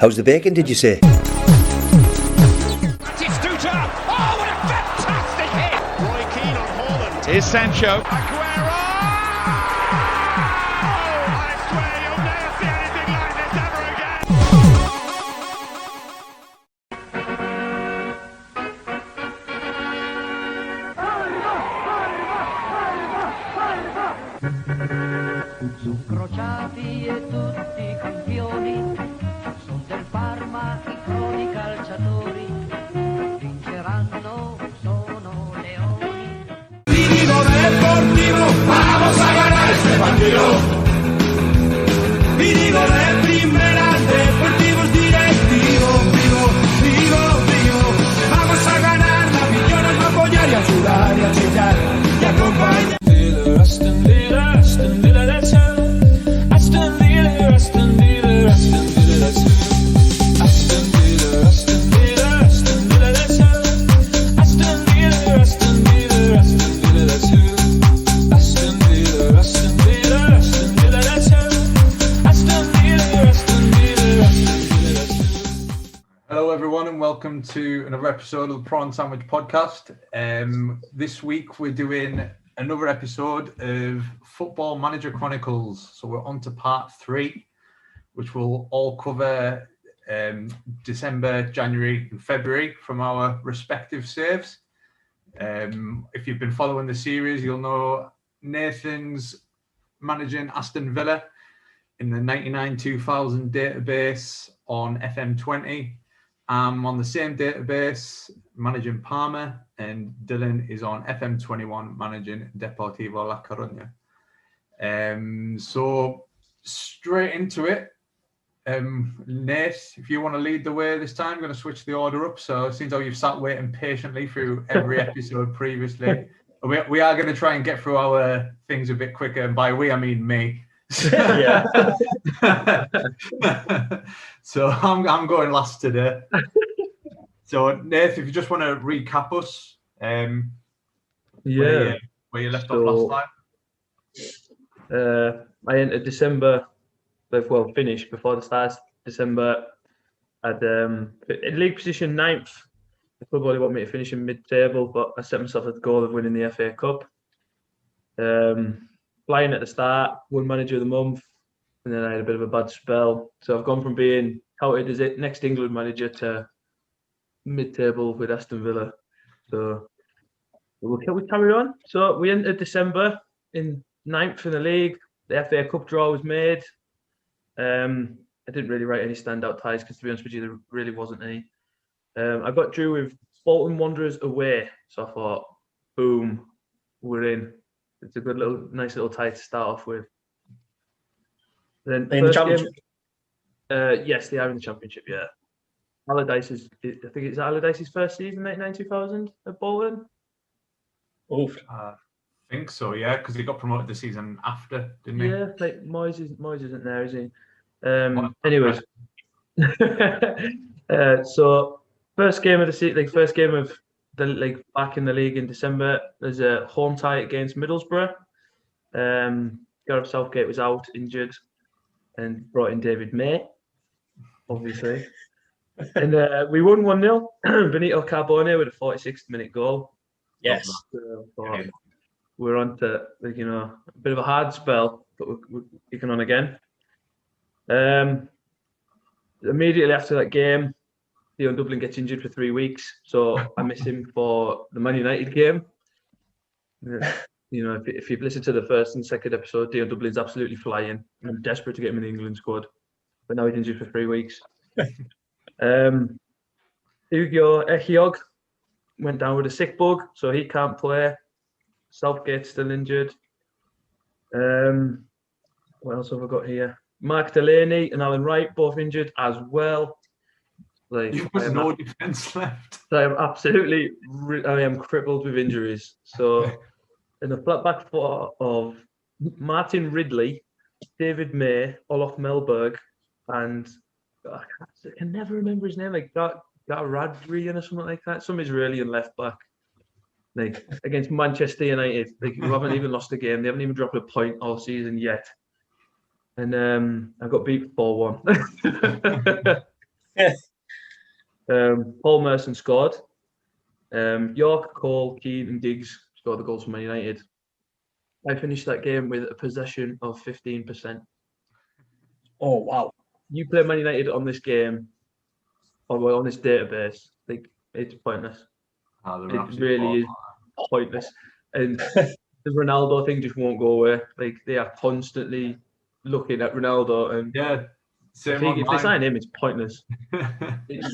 How's the bacon, did you say? Oh, what a fantastic hit! Roy Keane on Haaland. Here's Sancho. Aguero! I swear you'll never see anything like this ever again. Crociati e tutti campioni, son del Parma i croni calciatori, vinceranno, sono leoni. Vivo Deportivo, vamos a ganar este partido. Vivo de primera, Deportivo es directivo. Vivo, vamos a ganar, la afición nos va a apoyar y a sudar y a chillar y a acompañar. Aston Villa, let's go. Aston Villa, let's go. Hello everyone and welcome to another episode of the Prawn Sandwich Podcast. This week we're doing another episode of Football Manager Chronicles. So we're on to part 3, which will all cover December, January and February from our respective saves. If you've been following the series, you'll know Nathan's managing Aston Villa in the 99-2000 database on FM20. I'm on the same database managing Parma, and Dylan is on FM21 managing Deportivo La Coruña. So straight into it. Nate, if you want to lead the way this time, I'm going to switch the order up. So it seems like you've sat waiting patiently through every episode previously. We are going to try and get through our things a bit quicker, and by we I mean me. Yeah. So I'm going last today. So Nath, if you just want to recap us, where you left off last time. I entered December, finished before the start of December at league position 9th. The club only want me to finish in mid-table, but I set myself a goal of winning the FA Cup. Flying at the start, won manager of the month, and then I had a bit of a bad spell. So I've gone from being touted as it next England manager to mid-table with Aston Villa. So we carry on. So we entered December in 9th in the league. The FA Cup draw was made. I didn't really write any standout ties because, to be honest with you, there really wasn't any. I got drew with Bolton Wanderers away, so I thought, boom, we're in. It's a nice little tie to start off with. Then in the championship? Yes, they are in the championship. Yeah, Allardyce's. I think it's Allardyce's first season, 99-2000 at Bolton. Oof. I think so, yeah, because he got promoted the season after, didn't he? Yeah, like Moyes isn't there, is he? Anyways, so first game of the season, first game of the back in the league in December. There's a home tie against Middlesbrough. Gareth Southgate was out injured, and brought in David May, obviously. And we won 1-0. Benito Carbone with a 46th minute goal. Yes. We're on to a bit of a hard spell, but we're kicking on again. Immediately after that game, Dion Dublin gets injured for 3 weeks, so I miss him for the Man United game. If you've listened to the first and second episode, Dion Dublin's absolutely flying. I'm desperate to get him in the England squad, but now he's injured for 3 weeks. Ugo Echiog went down with a sick bug, so he can't play. Southgate's still injured. What else have I got here? Mark Delaney and Alan Wright both injured as well. There's no defence left. I am absolutely, I am crippled with injuries. So, in the flat back four of Martin Ridley, David May, Olof Melberg, and I can never remember his name, Radrian or something like that. Some Israeli and left back. Against Manchester United, who haven't even lost a game. They haven't even dropped a point all season yet. And I got beat 4-1. Paul Merson scored. York, Cole, Keane and Diggs scored the goals for Man United. I finished that game with a possession of 15%. Oh, wow. You play Man United on this game, or on this database, like, it's pointless. It really is pointless. And the Ronaldo thing just won't go away. Like, they are constantly looking at Ronaldo, and Yeah, same if they sign him, it's pointless.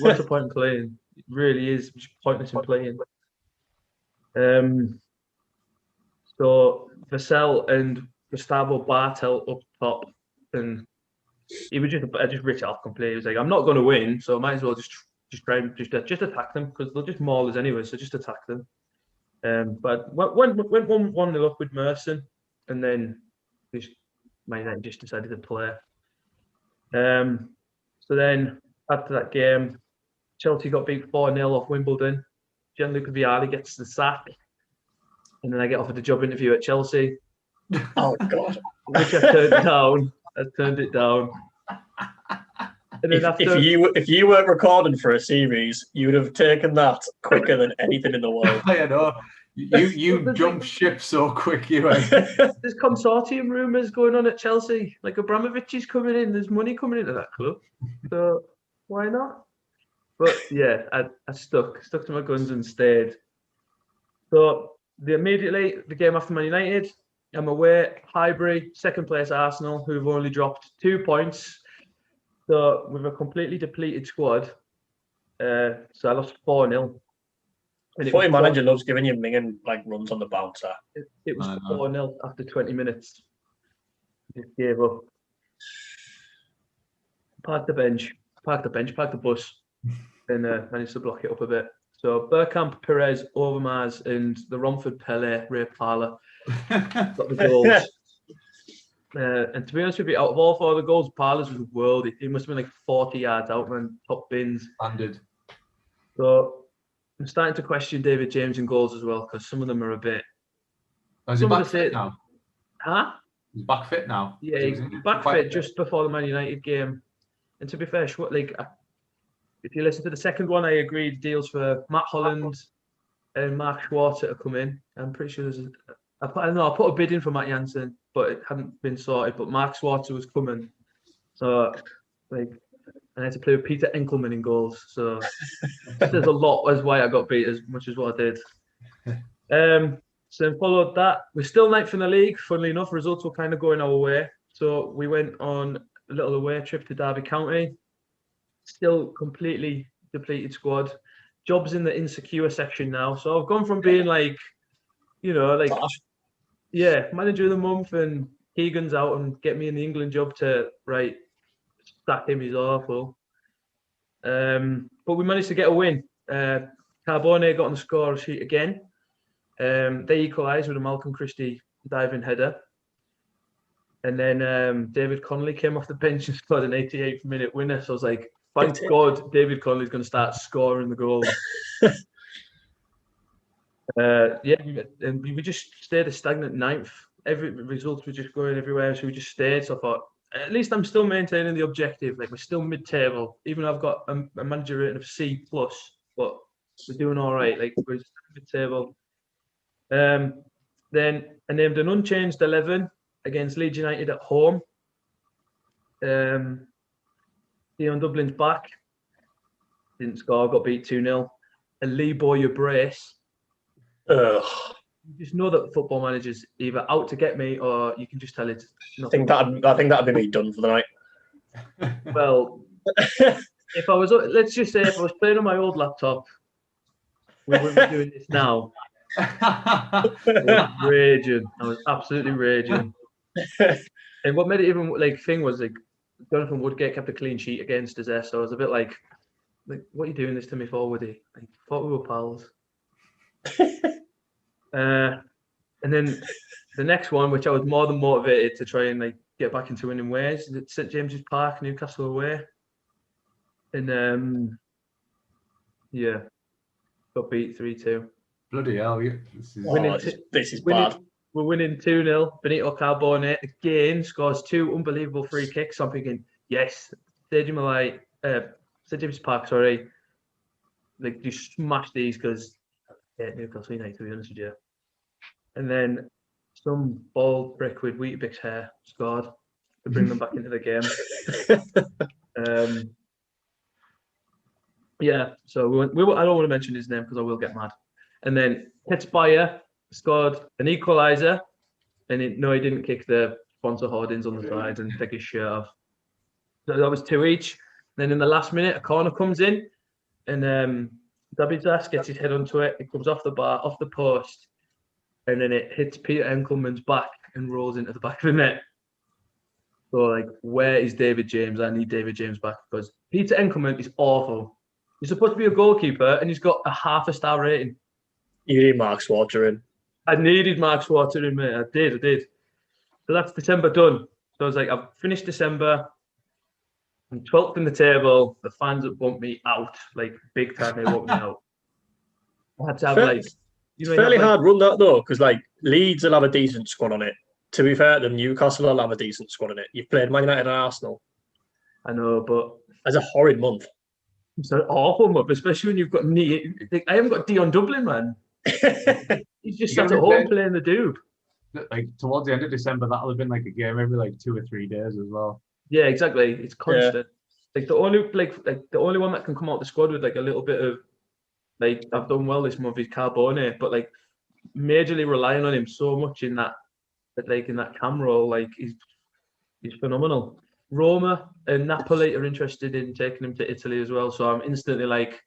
What's the point in playing? It really is just pointless in playing. So Vassell and Gustavo Bartel up top, and he was just writ it off completely. He was like, I'm not going to win, so I might as well just try and just attack them, because they'll just maul us anyway. So just attack them. But went 1-0 up with Merson, and then Man United just decided to play. So then after that game, Chelsea got beat 4-0 off Wimbledon. Gianluca Vialli gets the sack, and then I get offered a job interview at Chelsea. Oh, God. Which I turned down. I turned it down. And then If you weren't recording for a series, you would have taken that quicker than anything in the world. I know. You jump ship so quick, you ain't. There's consortium rumours going on at Chelsea. Like, Abramovich is coming in. There's money coming into that club. So why not? But yeah, I stuck to my guns and stayed. So immediately the game after Man United, I'm away, Highbury, second place Arsenal, who've only dropped 2 points. So with a completely depleted squad, so I lost 4-0. Footy manager loves giving you minging like runs on the bouncer. It was 4-0 after 20 minutes. Just gave up. Parked the bus, and managed to block it up a bit. So Bergkamp, Perez, Overmars, and the Romford Pele, Ray Parlour got the goals. And to be honest with you, out of all 4 of the goals, Parlour's was worldy. He must have been like 40 yards out, man. Top bins. Standard. So I'm starting to question David James in goals as well, because some of them are a bit. Oh, is he back fit now? Huh? He's back fit now. Yeah, he's back fit just before the Man United game. And to be fair, if you listen to the second one, I agreed deals for Matt Holland and Mark Schwarzer to come in. I'm pretty sure I put a bid in for Matt Jansen, but it hadn't been sorted. But Mark Schwarzer was coming, so I had to play with Peter Enkelman in goals. So there's a lot as why I got beat as much as what I did. So followed that, we're still ninth in the league. Funnily enough, results were kind of going our way. So we went on a little away trip to Derby County. Still completely depleted squad. Jobs in the insecure section now. So I've gone from being manager of the month and Keegan's out and get me in the England job to sack him, he's awful. But we managed to get a win. Carbone got on the score sheet again. They equalised with a Malcolm Christie diving header. And then David Connolly came off the bench and scored an 88th minute winner. So I was like, thank God David Connolly's going to start scoring the goals. And we just stayed a stagnant ninth. Every results were just going everywhere, so we just stayed. So I thought, at least I'm still maintaining the objective. Like, we're still mid-table, even though I've got a manager rating of C+, but we're doing all right. Like, we're still mid-table. Then I named an unchanged 11 against Leeds United at home. Dion Dublin's back. Didn't score, got beat 2-0. And Lee Bowyer brace. Ugh. You just know that Football Manager's either out to get me, or you can just tell it's nothing. I think that'd be me done for the night. Well, if I was playing on my old laptop, we wouldn't be doing this now. I was raging. I was absolutely raging. And what made it even thing was Jonathan Woodgate kept a clean sheet against us there, so I was a bit like, what are you doing this to me for, Woody? I thought we were pals. And then the next one, which I was more than motivated to try and get back into winning ways, is at St James's Park, Newcastle away. And got beat 3-2. Bloody hell! This is bad. We're winning 2-0. Benito Carbone again scores 2 unbelievable free kicks. So I'm thinking, yes, Stadium of Light, St James Park, sorry. Like, you smash these because Newcastle United, to be honest with you. And then some bald brick with Weetabix hair scored to bring them back into the game. Yeah, so I don't want to mention his name because I will get mad. And then Pittsburgh scored an equaliser, and he didn't kick the sponsor hoardings on the side and take his shirt off. So that was 2 each. Then in the last minute, a corner comes in, and Davidas gets his head onto it. It comes off the bar, off the post, and then it hits Peter Enkelman's back and rolls into the back of the net. So, like, where is David James? I need David James back because Peter Enkelman is awful. He's supposed to be a goalkeeper, and he's got a 0.5 star rating. You need Mark Swarter in. I needed Mark Swarter in, mate. I did. So that's December done. So I was like, I've finished December. I'm 12th in the table. The fans have bumped me out, like, big time. They bumped me out. I had to have, like... It's fairly hard run, that, though, because, like, Leeds will have a decent squad on it. To be fair to them, Newcastle will have a decent squad on it. You've played Man United and Arsenal. I know, but... That's a horrid month. It's an awful month, especially when you've got... I haven't got Dion Dublin, man. He's just sat at home playing the doob. Like, towards the end of December, that'll have been, like, a game every, like, 2 or 3 days as well. Yeah, exactly. It's constant. Yeah. Like, the only one that can come out of the squad with, like, a little bit of... Like, I've done well this month is Carbone, but, like, majorly relying on him so much in that cam role, like, he's phenomenal. Roma and Napoli are interested in taking him to Italy as well, so I'm instantly like,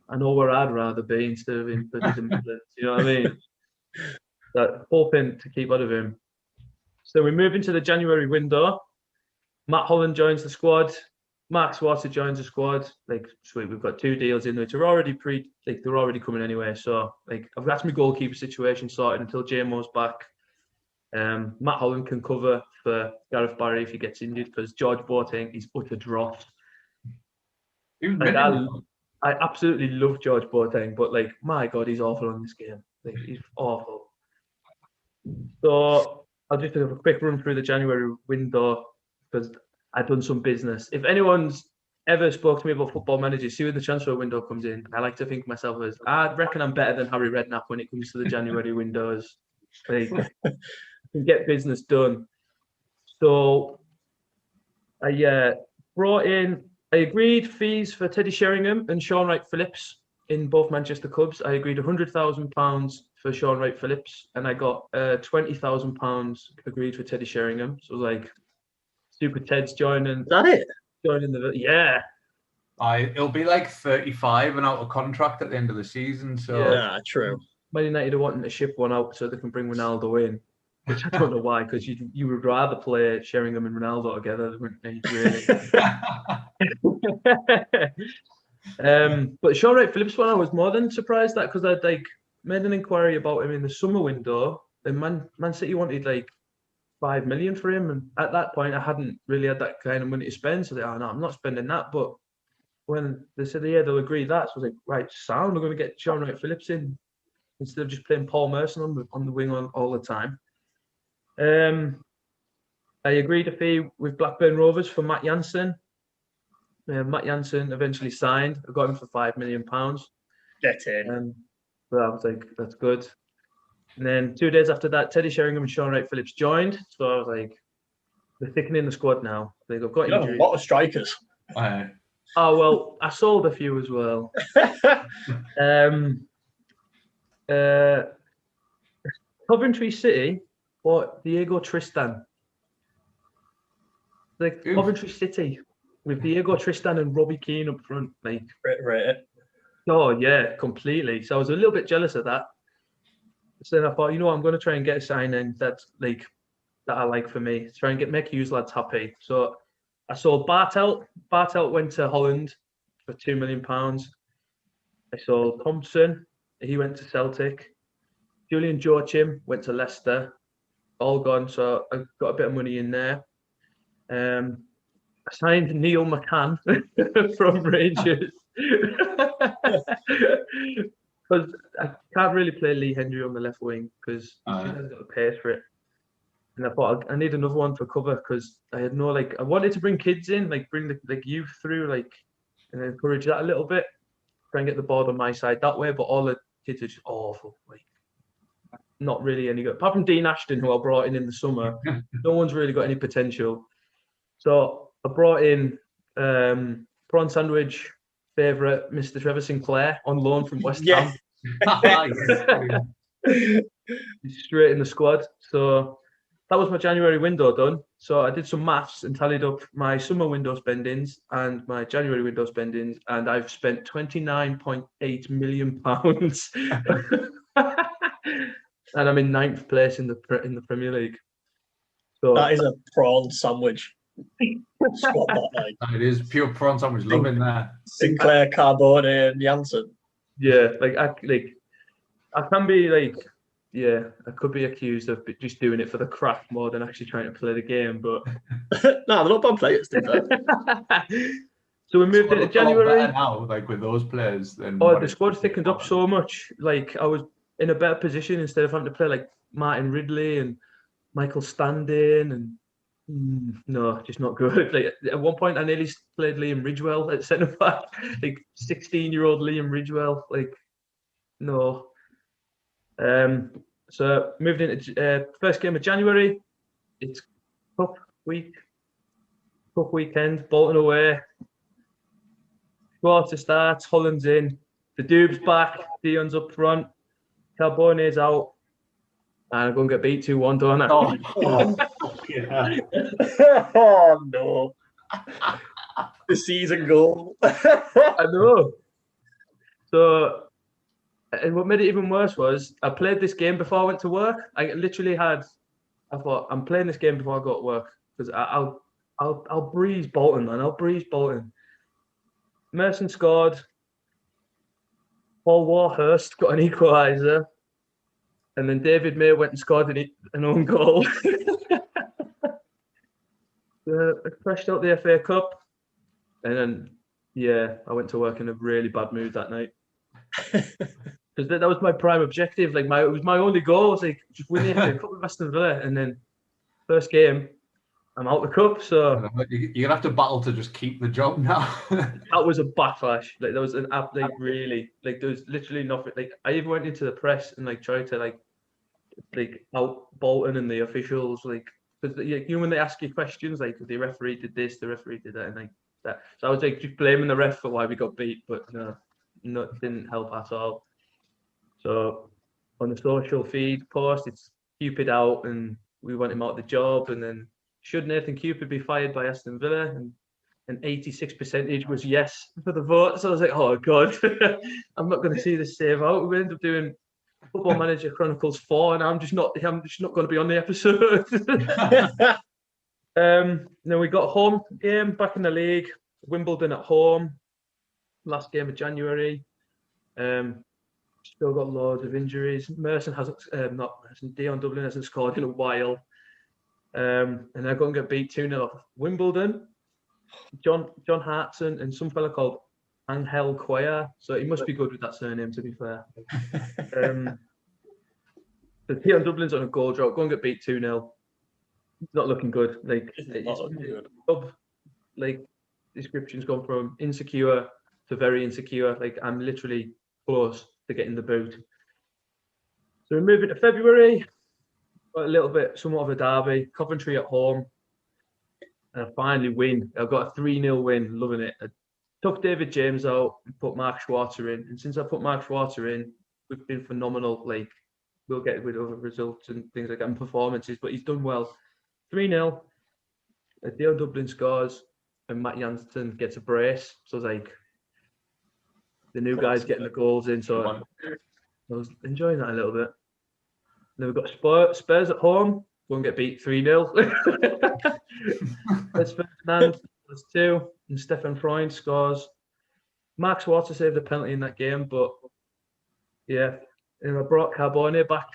I know where I'd rather be instead of in the Midlands. You know what I mean? But hoping to keep out of him. So we move into the January window. Matt Holland joins the squad. Mark Swarter joins the squad. Like, sweet, we've got 2 deals in which are already they're already coming anyway. So, like, I've got my goalkeeper situation sorted until JMO's back. Matt Holland can cover for Gareth Barry if he gets injured because George Boateng is utter dross. Like, I absolutely love George Boateng, but, like, my God, he's awful on this game. Like, he's awful. So I'll just do a quick run through the January window because I've done some business. If anyone's ever spoke to me about Football Manager, see when the transfer window comes in, I like to think of myself as, I reckon I'm better than Harry Redknapp when it comes to the January windows. Like, I can get business done. So I agreed fees for Teddy Sheringham and Sean Wright-Phillips in both Manchester clubs. I agreed £100,000 for Sean Wright-Phillips, and I got £20,000 agreed for Teddy Sheringham. So, like, Super Ted's joining. Is that it? Joining the it'll be like 35 and out of contract at the end of the season. So yeah, true. Man United are wanting to ship one out so they can bring Ronaldo in, which I don't know why, because you would rather play Sheringham and Ronaldo together, wouldn't you? Really. But Sean Wright-Phillips one I was more than surprised at because I'd like made an inquiry about him in the summer window, and Man City wanted like 5 million for him, and at that point I hadn't really had that kind of money to spend, so no, I'm not spending that. But when they said they'll agree that, so I was like, right, sound, we're going to get Sean Wright-Phillips in instead of just playing Paul Merson on the wing all the time. I agreed a fee with Blackburn Rovers for Matt Jansen. Matt Jansen eventually signed. I got him for £5 million. Get in. So I was like, that's good. And then 2 days after that, Teddy Sheringham and Sean Wright-Phillips joined. So I was like, they're thickening the squad now. Like, I've got injuries. A lot of strikers. Oh, well, I sold a few as well. Coventry City bought Diego Tristan. Like, Coventry City with Diego Tristan and Robbie Keane up front. Like, right. Oh, yeah, completely. So I was a little bit jealous of that. So then I thought, I'm going to try and get a signing that I like for me. Try and make you lads happy. So I sold Bartelt. Bartelt went to Holland for £2 million. I sold Thompson. He went to Celtic. Julian Joachim went to Leicester. All gone. So I got a bit of money in there. I signed Neil McCann from Rangers. Because I can't really play Lee Hendry on the left wing because he hasn't got the pace for it. And I thought I need another one for cover because I had I wanted to bring kids in, like bring the youth through, like and encourage that a little bit. Try and get the board on my side that way. But all the kids are just awful. Like, not really any good. Apart from Dean Ashton, who I brought in the summer, no one's really got any potential. So I brought in prawn sandwich favourite, Mr. Trevor Sinclair, on loan from West Ham. He's straight in the squad. So that was my January window done. So I did some maths and tallied up my summer window spendings and my January window spendings, and I've spent £29.8 million. And I'm in 9th place in the Premier League. So that is a prawn sandwich. Squad, that, like. It is pure prawn sandwich. Loving that. Sinclair, Carbone, and Janssen. Yeah, I can be like, yeah, I could be accused of just doing it for the craft more than actually trying to play the game. But no, they're not bad players, to be fair. So we moved into January. Now, like with those players, then the squad thickened up so much. Like, I was in a better position instead of having to play like Martin Ridley and Michael Standing, and no, just not good. Like, at one point, I nearly played Liam Ridgewell at centre back, like 16-year-old Liam Ridgewell. Like, no. So moved into first game of January. It's tough weekend. Bolton away. Quarter starts. Holland's in. The Dube's back. Dion's up front. Carbone's out. And I'm going to get beat 2-1, don't I? Oh no. The season goal. I know. So, and what made it even worse was I played this game before I went to work. I thought, I'm playing this game before I go to work because I'll breeze Bolton, man. I'll breeze Bolton. Merson scored. Paul Warhurst got an equaliser. And then David May went and scored an own goal. I crashed out the FA Cup. And then, yeah, I went to work in a really bad mood that night. Because that was my prime objective. Like, it was my only goal. It was like, just win the FA Cup with Aston Villa. And then, first game, I'm out the cup. So you're going to have to battle to just keep the job now. That was a backlash. Like, there was an app, like, really, like, there was literally nothing. Like, I even went into the press and, like, tried to, like out Bolton and the officials, like, because when they ask you questions, like, the referee did this, the referee did that, and like that. So I was like just blaming the ref for why we got beat, but no, it didn't help at all. So on the social feed post, it's Cupid out, and we want him out the job, and then should Nathan Cupid be fired by Aston Villa? And an 86% was yes for the vote. So I was like, oh god, I'm not going to see this save out. We ended up doing Football Manager Chronicles 4, and I'm just not going to be on the episode. Then we got home game back in the league, Wimbledon at home, last game of January. Still got loads of injuries. Dion Dublin hasn't scored in a while. And they're going to get beat 2-0 off Wimbledon. John Hartson and some fella called Angel Cuellar, so he must be good with that surname, to be fair. The Dion Dublin's on a goal drought, go and get beat 2-0. It's not looking good. Like, description's gone from insecure to very insecure. Like, I'm literally close to getting the boot. So we move into February. Got a little bit, somewhat of a derby. Coventry at home. And I finally win. I've got a 3-0 win. Loving it. I took David James out and put Mark Schwarzer in. And since I put Mark Schwarzer in, we've been phenomenal. Like, we'll get with other results and things like that and performances, but he's done well. 3-0. Dion Dublin scores and Matt Janssen gets a brace. So it's like the new guy's getting the goals in. So I was enjoying that a little bit. Then we've got Spurs at home. Go and get beat 3-0. That's Ferdinand. That's 2. And Stefan Freund scores. Mark Schwarzer saved a penalty in that game, but yeah. And I brought Carbone back.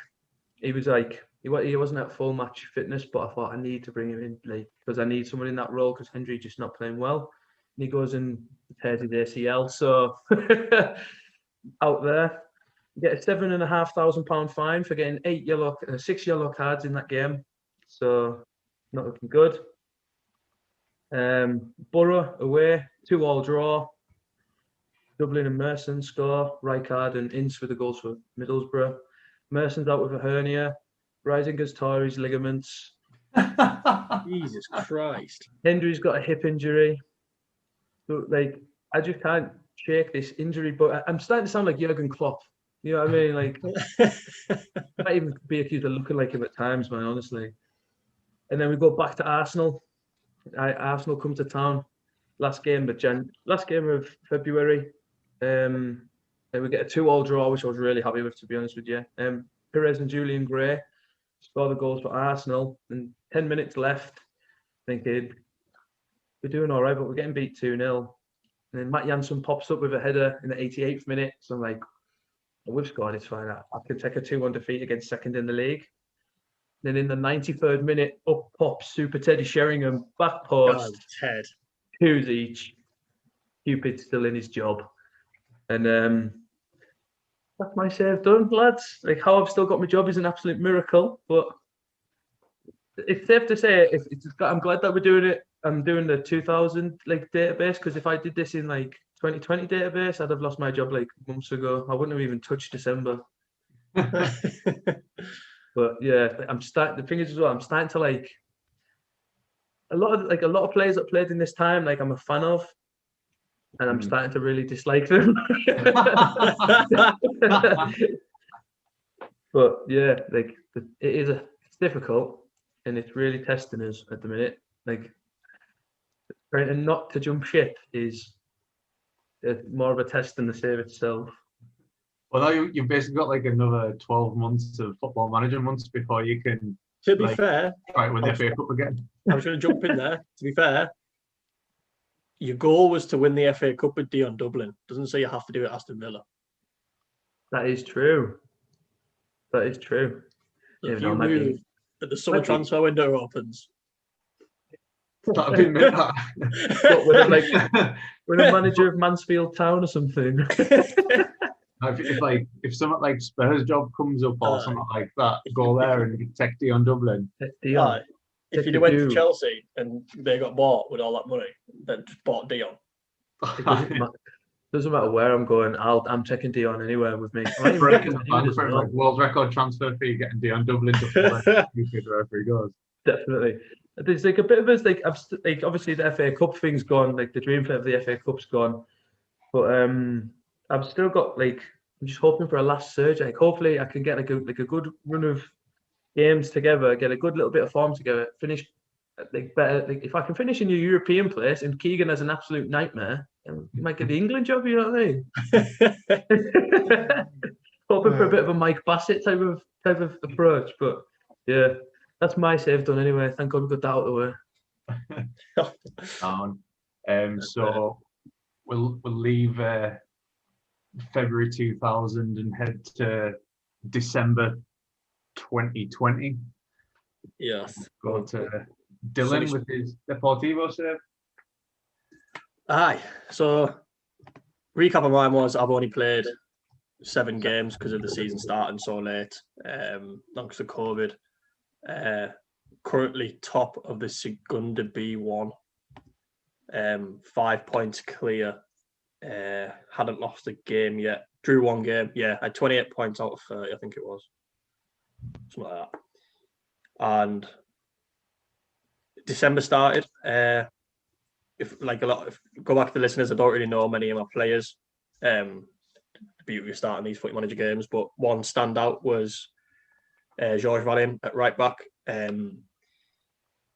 He was like, he wasn't at full match fitness, but I thought I need to bring him in, like, because I need someone in that role because Hendry just not playing well. And he goes and tears his ACL, so out there. Get a £7,500 fine for getting 6 yellow cards in that game. So not looking good. Borough away, 2-2 draw. Dublin and Merson score. Rijkaard and Ince with the goals for Middlesbrough. Merson's out with a hernia. Reisinger's tore his ligaments. Jesus Christ. Hendry's got a hip injury. So, like, I just can't shake this injury, but I'm starting to sound like Jurgen Klopp. You know what I mean? Like, I might even be accused of looking like him at times, man, honestly. And then we go back to Arsenal. Arsenal come to town. Last game of February. And we get a 2-2 draw, which I was really happy with, to be honest with you. Perez and Julian Gray score the goals for Arsenal. And 10 minutes left, thinking, we're doing all right, but we're getting beat 2-0. And then Matt Janssen pops up with a header in the 88th minute. So I'm like, we've scored, it's fine. I can take a 2-1 defeat against second in the league. Then in the 93rd minute, up pops Super Teddy Sheringham, back post. Ted. 2s each. Cupid's still in his job. And that's my save done, lads. Like, how I've still got my job is an absolute miracle. But it's safe to say, I'm glad that we're doing it. I'm doing the 2000 database, because if I did this in 2020 database, I'd have lost my job months ago. I wouldn't have even touched December. But yeah, the thing is as well, I'm starting to a lot of players that played in this time, I'm a fan of, and I'm starting to really dislike them. But yeah, it's difficult, and it's really testing us at the minute. Trying not to jump ship is more of a test than the save itself. Well, now you've basically got another 12 months of Football Manager months before you can. To be fair, right, win the FA Cup again. I was going to jump in there. To be fair, your goal was to win the FA Cup with Dion Dublin. Doesn't say you have to do it at Aston Villa. That is true. If you move at the summer transfer window opens. That'd be me. But we're a manager of Mansfield Town or something. If something like Spurs job comes up or something like that, go there and take Dion Dublin. If you went to Chelsea and they got bought with all that money, then just bought Dion. Doesn't matter where I'm going. I'm taking Dion anywhere with me. World record transfer fee getting Dion Dublin to wherever he goes. Definitely. There's a bit of a obviously the FA Cup thing's gone, the dream for the FA Cup's gone, but I've still got I'm just hoping for a last surge. Hopefully I can get a good run of games together, get a good little bit of form together, finish better. If I can finish in your European place and Keegan has an absolute nightmare, you might get the England job. You know what I mean? Hoping for a bit of a Mike Bassett type of approach, but yeah. That's my save done anyway. Thank God we got that out of the way. So we'll leave February 2000 and head to December 2020. Yes. Go to Dylan with his Deportivo save. Aye. So recap of mine was I've only played 7 games because of the season starting so late. Thanks to COVID. Currently top of the Segunda B1, 5 points clear. Hadn't lost a game yet. Drew 1 game. Yeah, I had 28 points out of 30, I think it was. Something like that. And December started. If go back to the listeners, I don't really know many of my players. The beauty of starting these Football Manager games, but one standout was George Valim at right back.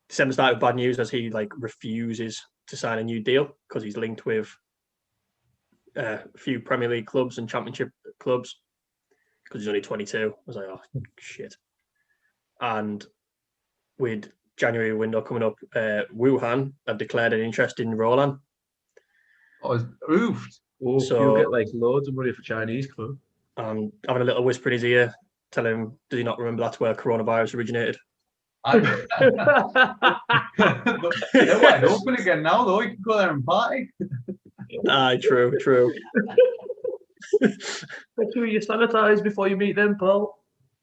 December started with bad news as he refuses to sign a new deal because he's linked with a few Premier League clubs and Championship clubs because he's only 22. I was like, oh shit. And with January window coming up, Wuhan have declared an interest in Roland. Oh, oofed. So you'll get loads of money for Chinese club. Having a little whisper in his ear, tell him, does he not remember that's where coronavirus originated? They're wide open again now, though. You can go there and party. Aye, true. Make sure you sanitize before you meet them, Paul.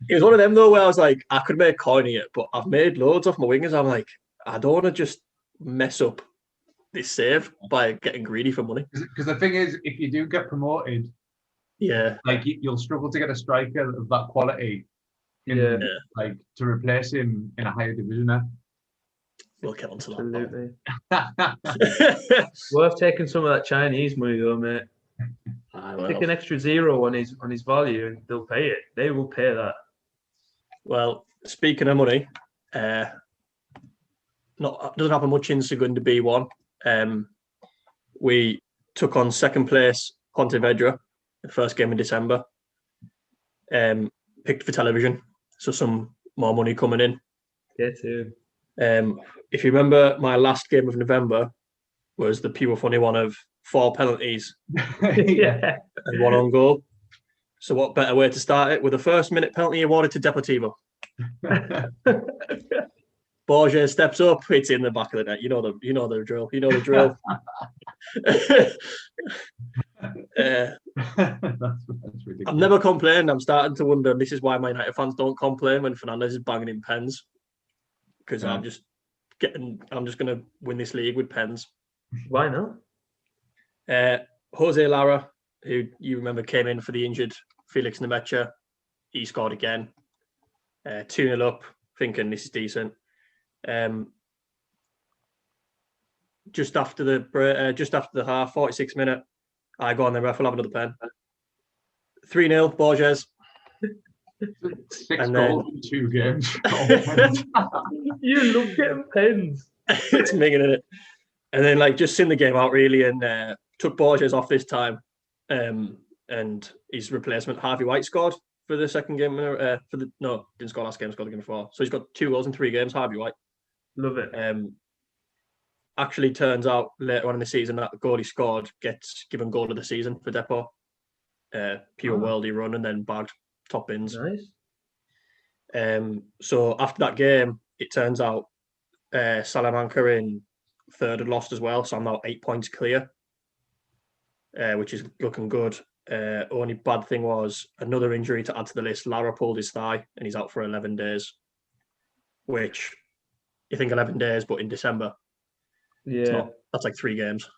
It was one of them, though, where I was like, I could make coin here, but I've made loads off my wingers. I'm like, I don't want to just mess up this save by getting greedy for money. Because the thing is, if you do get promoted, Yeah, like you'll struggle to get a striker of that quality, Yeah, like to replace him in a higher division. we'll get onto absolutely. that. Worth taking some of that Chinese money though, mate. Take an extra zero on his value, and they'll pay it. They will pay that. Well, speaking of money, doesn't happen much in Segunda B1. We took on second place Pontevedra, the first game in December. Picked for television, so some more money coming in. Yeah, too. If you remember, my last game of November was the pure funny one of 4 penalties Yeah. and 1 on goal. So what better way to start it with a first minute penalty awarded to Deportivo. Borges steps up, it's in the back of the net. You know the drill. You know the drill. That's ridiculous. I've never complained. I'm starting to wonder. This is why my United fans don't complain when Fernandes is banging in pens, because I'm just going to win this league with pens. Why not? Jose Lara, who you remember came in for the injured Felix Nemecha, he scored again. 2-0 up, thinking this is decent. Just after the half, 46 minute, I go on the ref, I'll have another pen. 3-0, Borges. 6 And goals in 2 games. You love getting pens. It's minging in it. And then just seen the game out really, and took Borges off this time. And his replacement Harvey White scored for the second game. Didn't score last game, scored the game before. So he's got 2 goals in 3 games. Harvey White. Love it. Actually turns out later on in the season that the goal he scored gets given goal of the season for Depot. Pure worldie run and then bagged top bins. Nice. So after that game, it turns out Salamanca in third had lost as well. So I'm now 8 points clear, which is looking good. Only bad thing was another injury to add to the list. Lara pulled his thigh and he's out for 11 days, which you think 11 days, but in December, that's like 3 games.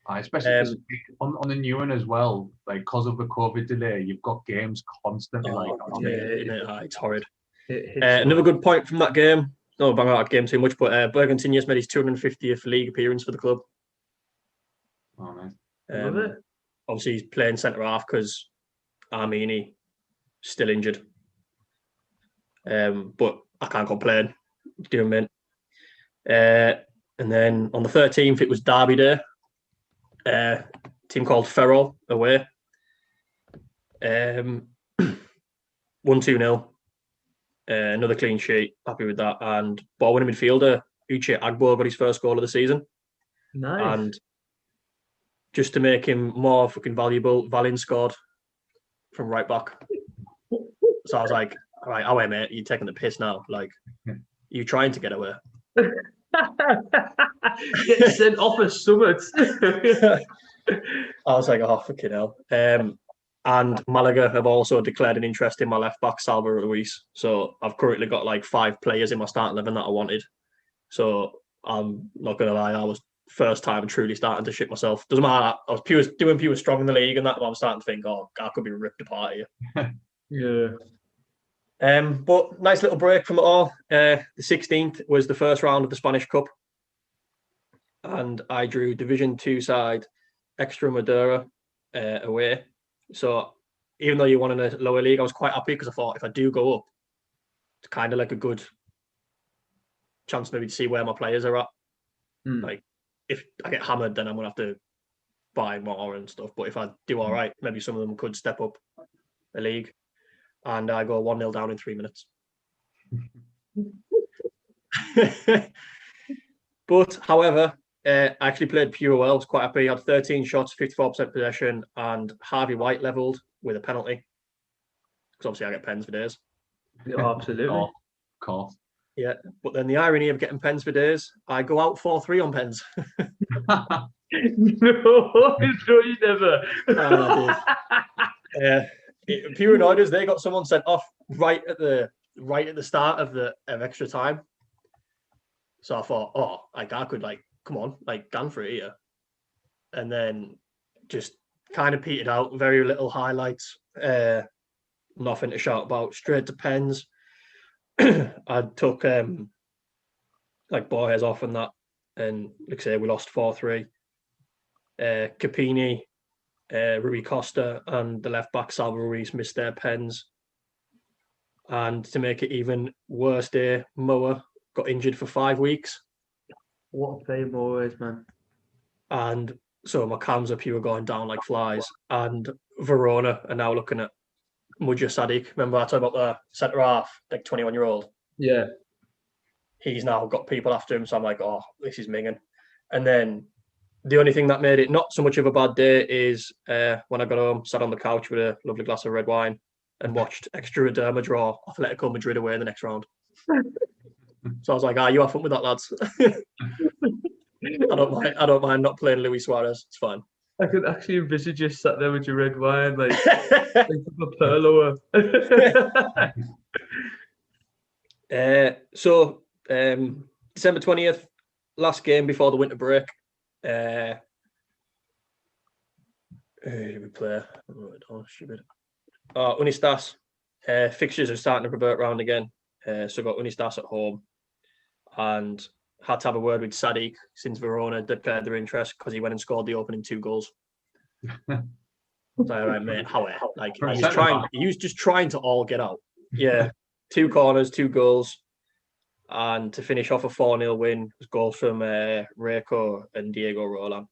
Especially 'cause on the new one as well, because of the COVID delay, you've got games constantly. It's horrid. Another good point from that game. No, bang out that game too much, but Bergantinius made his 250th league appearance for the club. Oh, nice. Love it. Obviously, he's playing centre half because Armini still injured. But I can't complain. Doing mint. And then on the 13th, it was Derby Day. Team called Ferrol away. 1-2-0. Another clean sheet. Happy with that. And ball winning midfielder Uche Agbo got his first goal of the season. Nice. And just to make him more fucking valuable, Valin scored from right back. So I was like, all right, away, mate, you're taking the piss now. You trying to get away. Get sent off as summits. I was like, oh, fucking hell. And Malaga have also declared an interest in my left back, Salva Ruiz. So I've currently got 5 players in my starting 11 that I wanted. So I'm not going to lie, I was first time truly starting to shit myself. Doesn't matter. I was doing pure strong in the league and that, but I'm starting to think, oh, I could be ripped apart here. Yeah. But nice little break from it all. The 16th was the first round of the Spanish Cup. And I drew Division 2 side Extremadura away. So even though you won in a lower league, I was quite happy because I thought if I do go up, it's kind of like a good chance maybe to see where my players are at. If I get hammered, then I'm going to have to buy more and stuff. But if I do all right, maybe some of them could step up the league. And I go 1-0 down in 3 minutes. But, however, I actually played pure well. I was quite happy. I had 13 shots, 54% possession, and Harvey White levelled with a penalty. Because obviously I get pens for days. Absolutely. Of course. Yeah, but then the irony of getting pens for days, I go out 4-3 on pens. No, you never. Pure Annoyers, they got someone sent off right at the start of extra time. So I thought, I could come on, like, gone for it here. And then just kind of petered out, very little highlights, nothing to shout about, straight to pens. I took like Borges off and that, and like I say, we lost 4-3. Capini, Rui Costa, and the left back Salvo Ruiz missed their pens. And to make it even worse, Moa got injured for 5 weeks. What a player Moa is, man. And so my cams up here were going down like flies. And Verona are now looking at Mujah Sadiq. Remember I told about the centre half, like 21-year-old? Yeah. He's now got people after him. So I'm like, oh, this is minging. And then the only thing that made it not so much of a bad day is when I got home, sat on the couch with a lovely glass of red wine and watched Extremaderma draw Atletico Madrid away in the next round. So I was like, you have fun with that, lads. I don't mind not playing Luis Suarez. It's fine. I could actually envisage you sat there with your red wine, like a perloer. So December 20th, last game before the winter break. Who did we play? Oh, stupid. Unistas. Fixtures are starting to revert round again. So got Unistas at home, and had to have a word with Sadiq since Verona declared their interest because he went and scored the opening 2 goals. So, all right, mate, how it? Like he was just trying to all get out. Yeah, 2 corners, 2 goals, and to finish off a 4-0 win was goals from Reiko and Diego Roland.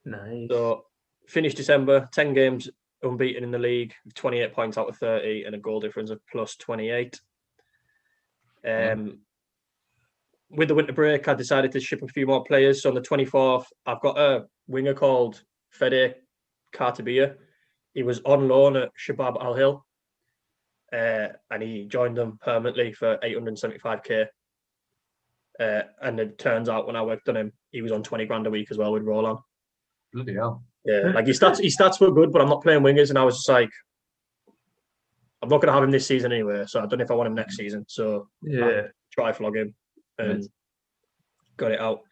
Nice. So finished December 10 games unbeaten in the league, 28 points out of 30, and a goal difference of plus 28. With the winter break, I decided to ship a few more players. So on the 24th, I've got a winger called Fede Cartabia. He was on loan at Shabab Al Hill, and he joined them permanently for 875k. And it turns out when I worked on him, he was on 20 grand a week as well with Roland. Bloody hell. Yeah, like his stats were good, but I'm not playing wingers, and I was just like, I'm not going to have him this season anyway, so I don't know if I want him next season. So yeah, try flog him and got it out.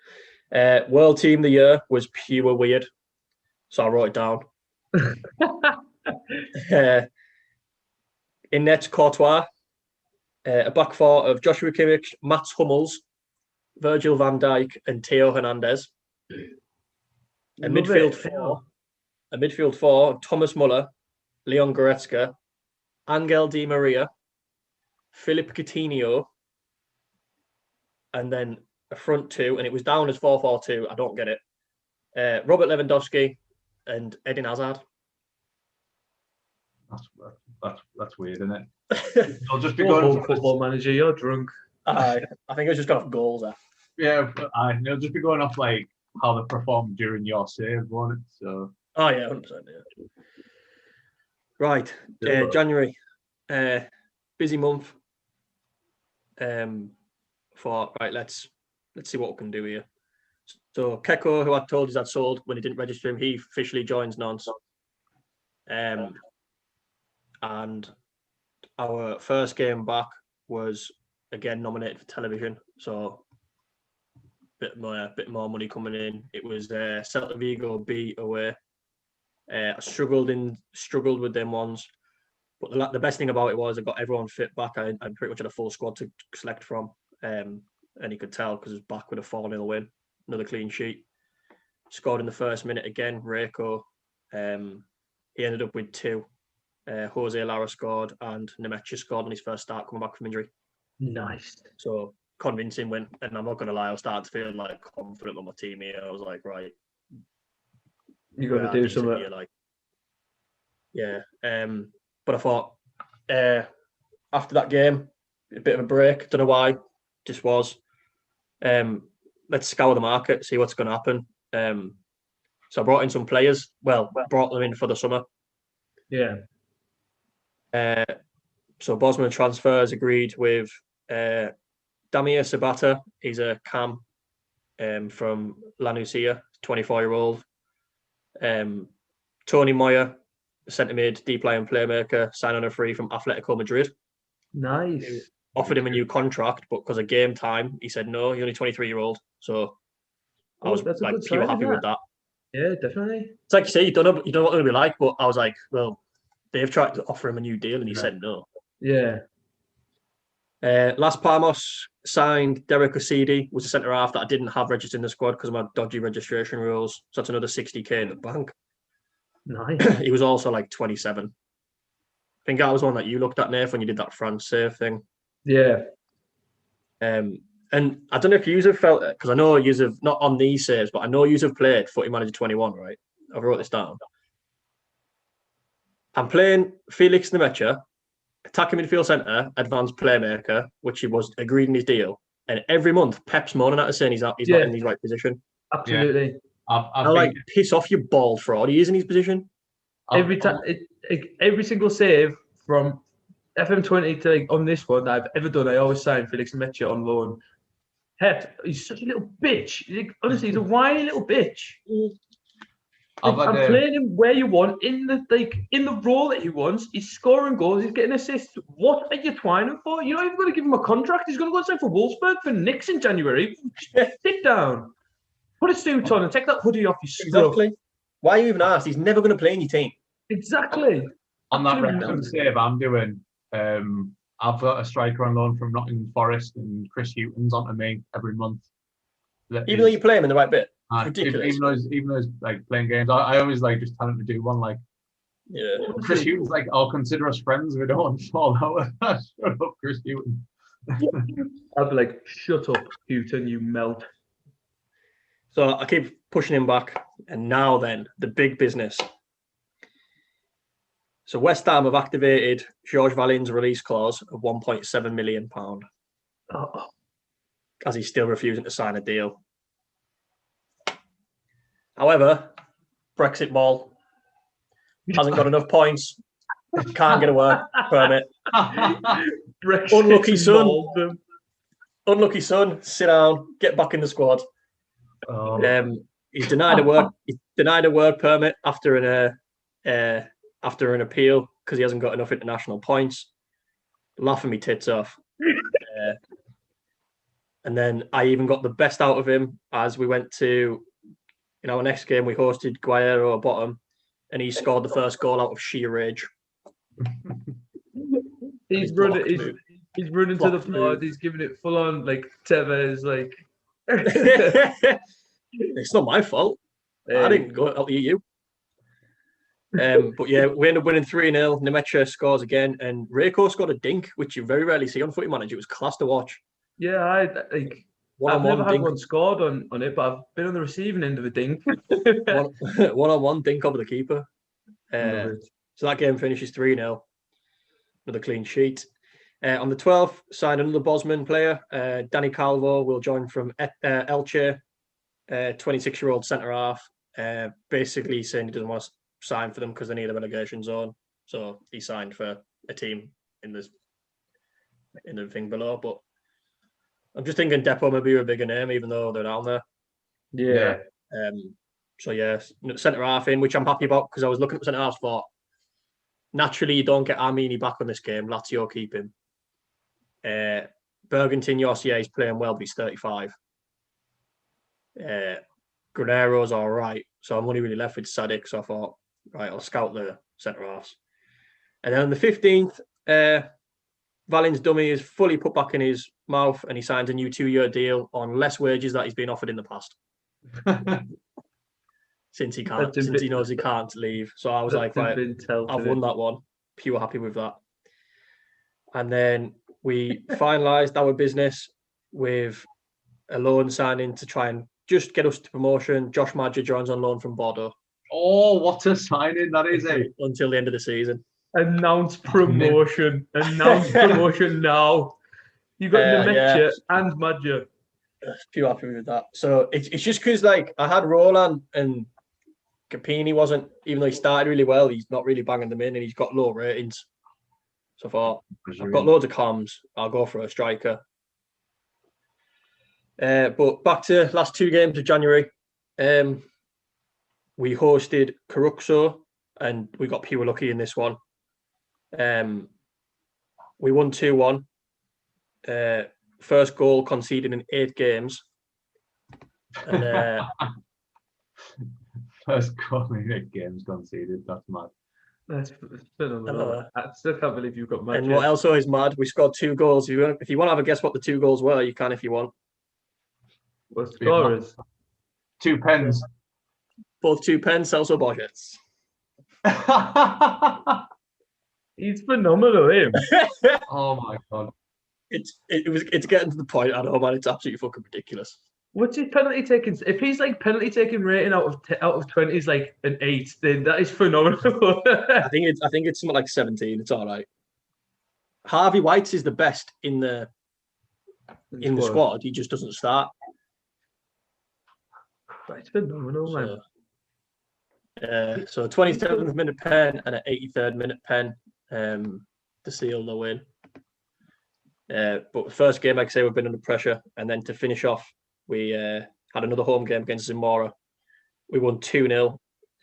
World Team of the Year was pure weird, so I wrote it down. In net, Courtois, a back 4 of Joshua Kimmich, Mats Hummels, Virgil van Dijk, and Theo Hernandez. A midfield 4, Thomas Muller, Leon Goretzka, Angel Di Maria, Philip Coutinho, and then a front 2, and it was down as 4-4-2. I don't get it. Robert Lewandowski and Eden Hazard. That's weird, isn't it? I'll just be going for Football Manager. You're drunk. I think it was just got off goals there. Yeah, I'll just be going off like how they performed during your save, won't it? So. Oh yeah, 100%. Yeah. Right, January, busy month. Thought, right, let's see what we can do here. So Keko, who I told you I'd sold when he didn't register him, he officially joins Nantes. And our first game back was again nominated for television, so bit more money coming in. It was Celta Vigo B away. I struggled with them ones, but the best thing about it was I got everyone fit back. I pretty much had a full squad to select from, and you could tell because it was back with a 4-0 win, another clean sheet. Scored in the first minute again, Reiko. He ended up with 2. Jose Lara scored and Nemecha scored on his first start coming back from injury. Nice. So convincing win, and I'm not going to lie, I was starting to feel like confident on my team here. I was like, right, you got to do something. Here, like, yeah. But I thought after that game, a bit of a break. Don't know why, just was. Let's scour the market, see what's going to happen. So I brought in some players. Well, brought them in for the summer. Yeah. So Bosman Transfers agreed with Damir Sabata. He's a cam from Lanusia, 24-year-old. Tony Moya, centre mid, deep line playmaker, signed on a free from Atletico Madrid. Nice. Offered him a new contract, but because of game time, he said no. He's only 23-year-old, so I was that's a like good pure sign, happy isn't with it? that. Yeah, definitely. It's like you say, you don't know what they're going to be like, but I was like, well, they've tried to offer him a new deal and he said no. Yeah. Las Palmas signed Derek Osidi, was a centre half that I didn't have registered in the squad because of my dodgy registration rules. So that's another 60k in the bank. Nice. He was also like 27. I think that was one that you looked at, Nath, when you did that France save thing. Yeah. And I don't know if you have felt it, because I know you have not on these saves, but I know you have played Footy Manager 21, right? I wrote this down. I'm playing Felix Nemecha, attacking midfield centre, advanced playmaker, which he was agreed in his deal. And every month, Pep's moaning at us saying he's not in his right position. Absolutely. I've like, piss off, you bald fraud. He is in his position. Every time, every single save from FM20 to like, on this one that I've ever done, I always sign Felix Nemecha on loan. Pep, he's such a little bitch. Honestly, he's a whiny little bitch. I'm playing him where you want, in the role that he wants. He's scoring goals, he's getting assists. What are you twining for? You're not even going to give him a contract. He's going to go sign for Wolfsburg for Knicks in January. Sit down. Put a suit on and take that hoodie off your scruff. Exactly. Why are you even asked? He's never going to play in your team. Exactly. On that Wrexham save I'm doing, I've got a striker on loan from Nottingham Forest and Chris Hughton's onto me every month. Even though you play him in the right bit. Ridiculous. Even though he's like playing games, I always like just tell him to do one. Like, yeah, Chris Hughton's like, I'll consider us friends if we don't want to fall out. Shut up, Chris Hughton. I'll be like, shut up, Hughton, you melt. So I keep pushing him back, and now then the big business. So West Ham have activated George Valin's release clause of £1.7 million, as he's still refusing to sign a deal. However, Brexit ball hasn't got enough points, can't get a work permit. Unlucky son. Unlucky son, sit down, get back in the squad. He's denied a work permit after an appeal because he hasn't got enough international points. Laughing me tits off. And then I even got the best out of him as we went to, in our next game, we hosted Guerrero Bottom, and he scored the first goal out of sheer rage. He's running to the floor. He's giving it full on, like Tevez, like. It's not my fault. I didn't go out to you. But yeah, we ended up winning 3-0. Nemecha scores again, and Reiko scored a dink, which you very rarely see on Footy Manager. It was class to watch. Yeah, I've never had one scored on it, but I've been on the receiving end of a dink. One-on-one dink over the keeper. So that game finishes 3-0. Another clean sheet. On the 12th, signed another Bosman player. Danny Calvo will join from Elche, 26-year-old centre-half. Basically saying he doesn't want to sign for them because they need a relegation zone. So he signed for a team in the thing below. But I'm just thinking Depot may be a bigger name, even though they're down there. Yeah. So yeah, centre half in, which I'm happy about because I was looking at centre half for. Naturally, you don't get Armini back on this game. Lazio keep him. Bergantin Yossier is playing well, but he's 35. Granero's all right, so I'm only really left with Sadik. So I thought, right, I'll scout the centre halves. And then on the 15th, Valin's dummy is fully put back in his mouth, and he signs a new 2-year deal on less wages that he's been offered in the past. Since he knows he can't leave. So I was like, right, I've won that one. Pure happy with that. And then we finalised our business with a loan signing to try and just get us to promotion. Josh Madger joins on loan from Bordeaux. Oh, what a signing that is! Until the end of the season. Announce promotion. Announce promotion now. You got Nemecha and Madger. Pure happy with that. So it's just because like I had Roland and Capini wasn't, even though he started really well, he's not really banging them in, and he's got low ratings. So I thought, I've got loads of comms. I'll go for a striker. But back to last 2 games of January. We hosted Caruxo, and we got pure lucky in this one. We won 2-1. First goal conceded in 8 games. And First goal in 8 games conceded. That's mad. That's phenomenal. I still can't believe you've got and what else is mad? We scored 2 goals. If you want to have a guess what the 2 goals were, you can if you want. What scorers? 2 pens. Both 2 pens, Celso Borges. He's phenomenal, him. Oh my god. It's getting to the point. I know, man. It's absolutely fucking ridiculous. What's his penalty taking? If he's like penalty taking rating out of 20 is like an 8, then that is phenomenal. I think it's something like 17. It's all right. Harvey White's is the best in the squad. He just doesn't start. That's phenomenal, man. So 27th minute pen and an 83rd minute pen to seal the win. But first game, like I say, we've been under pressure, and then to finish off, we had another home game against Zamora. We won 2-0.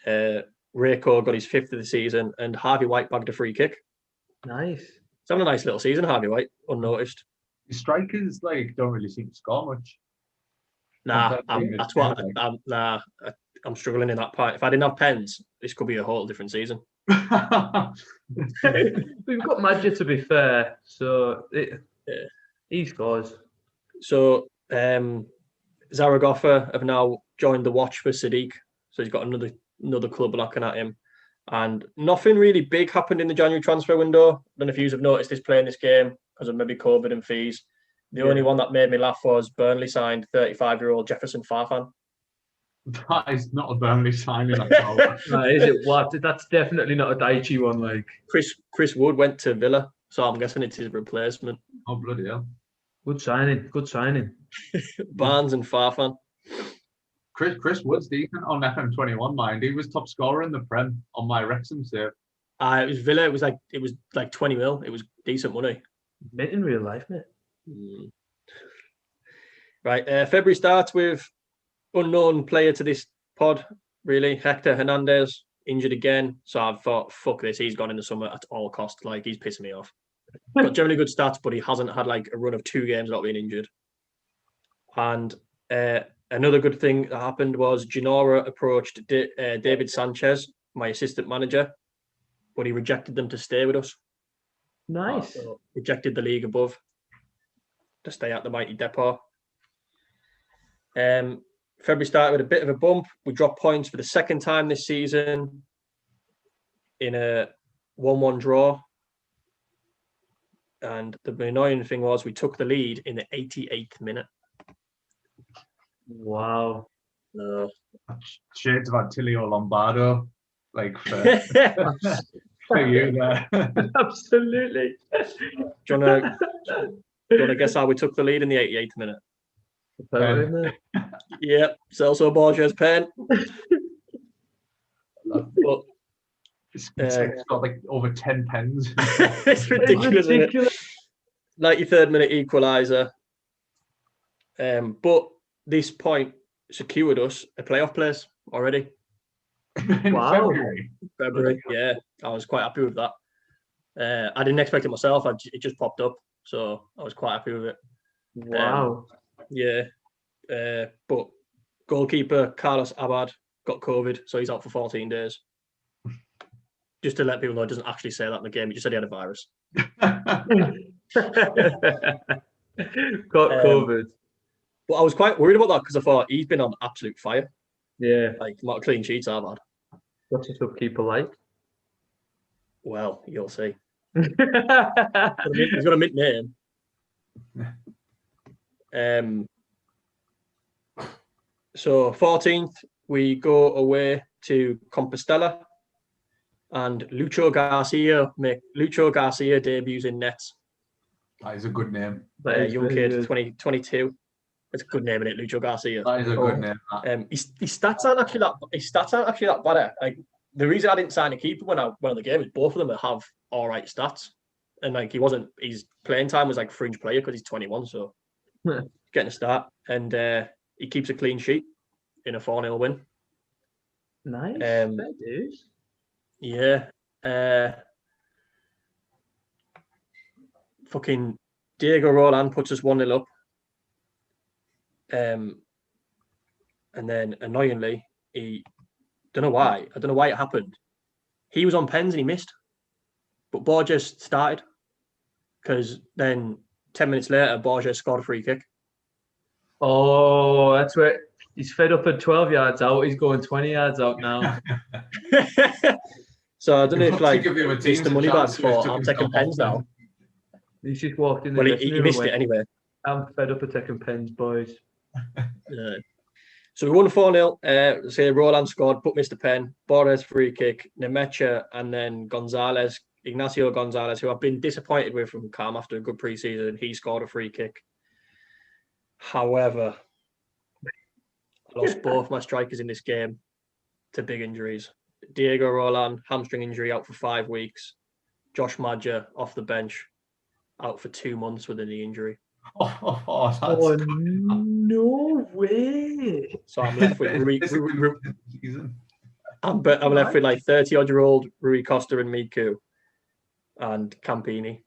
Rayco got his 5th of the season, and Harvey White bagged a free kick. Nice. He's having a nice little season, Harvey White, unnoticed. The strikers don't really seem to score much. Nah, I'm struggling in that part. If I didn't have pens, this could be a whole different season. We've got Madger, to be fair, so he scores. So Zaragoza have now joined the watch for Sadiq, so he's got another club looking at him. And nothing really big happened in the January transfer window. I don't know if you have noticed this playing this game because of maybe COVID and fees. The only one that made me laugh was Burnley signed 35-year-old Jefferson Farfan. That is not a Burnley signing at all. No, is it? What? That's definitely not a Daichi one. Like Chris Wood went to Villa, so I'm guessing it's his replacement. Oh bloody hell! Good signing. Barnes and Farfan. Chris Wood's decent on FM21. Mind, he was top scorer in the Prem on my Wrexham save. It was Villa. It was like 20 mil. It was decent money. Mint in real life, mate. Right. February starts with unknown player to this pod, really. Hector Hernandez injured again. So I thought, fuck this. He's gone in the summer at all costs. Like, he's pissing me off. Got generally good stats, but he hasn't had like a run of 2 games without being injured. And another good thing that happened was Gennaro approached David Sanchez, my assistant manager, but he rejected them to stay with us. Nice. So rejected the league above to stay at the mighty Depot. February started with a bit of a bump. We dropped points for the second time this season in a 1-1 draw. And the annoying thing was we took the lead in the 88th minute. Wow. Shades of Attilio Lombardo, like for you there. Absolutely. Do you want to guess how we took the lead in the 88th minute? Yep, Celso Borges pen. But It's got like over 10 pens. it's ridiculous. Isn't it? 93rd minute equaliser. But this point secured us a playoff place already. Wow. February, yeah. I was quite happy with that. I didn't expect it myself. It just popped up. So I was quite happy with it. Wow. Yeah. But goalkeeper Carlos Abad got COVID, so he's out for 14 days. Just to let people know, it doesn't actually say that in the game. He just said he had a virus. Got COVID. But I was quite worried about that because I thought he's been on absolute fire. Yeah. Like, a lot of clean sheets I've had. What's his upkeeper like? Well, you'll see. He's got a mint name. So 14th, we go away to Compostela, and Lucho Garcia debuts in nets. That is a good name. Young kid, 2022. It's a good name, isn't it, Lucho Garcia? That is a good name. His stats aren't actually that bad. Like, the reason I didn't sign a keeper when I went on the game is both of them have all right stats, and like his playing time was like fringe player because he's 21, so getting a start, and he keeps a clean sheet in a 4-0 win. Nice. Yeah. Fucking Diego Roland puts us 1-0 up. And then annoyingly, I don't know why it happened. He was on pens and he missed, but Borges started because then 10 minutes later, Borges scored a free kick. Oh, that's where he's fed up at 12 yards out. He's going 20 yards out now. So I don't know if like give him a it's team's the a money bag chance, so he's for took I'm taking himself off pens now. He's just walked in the Well, dressing he room missed and it went, anyway. I'm fed up at taking pens, boys. So we won 4-0. Say Roland scored, but missed a pen. Borges free kick, Nemecha, and then Ignacio Gonzalez, who I've been disappointed with from Calm after a good pre-season. He scored a free kick. However, I lost both my strikers in this game to big injuries. Diego Roland, hamstring injury, out for 5 weeks. Josh Madger, off the bench, out for 2 months with a knee injury. Oh, no way. So I'm left with I'm left with like 30-odd-year-old Rui Costa and Miku and Campini.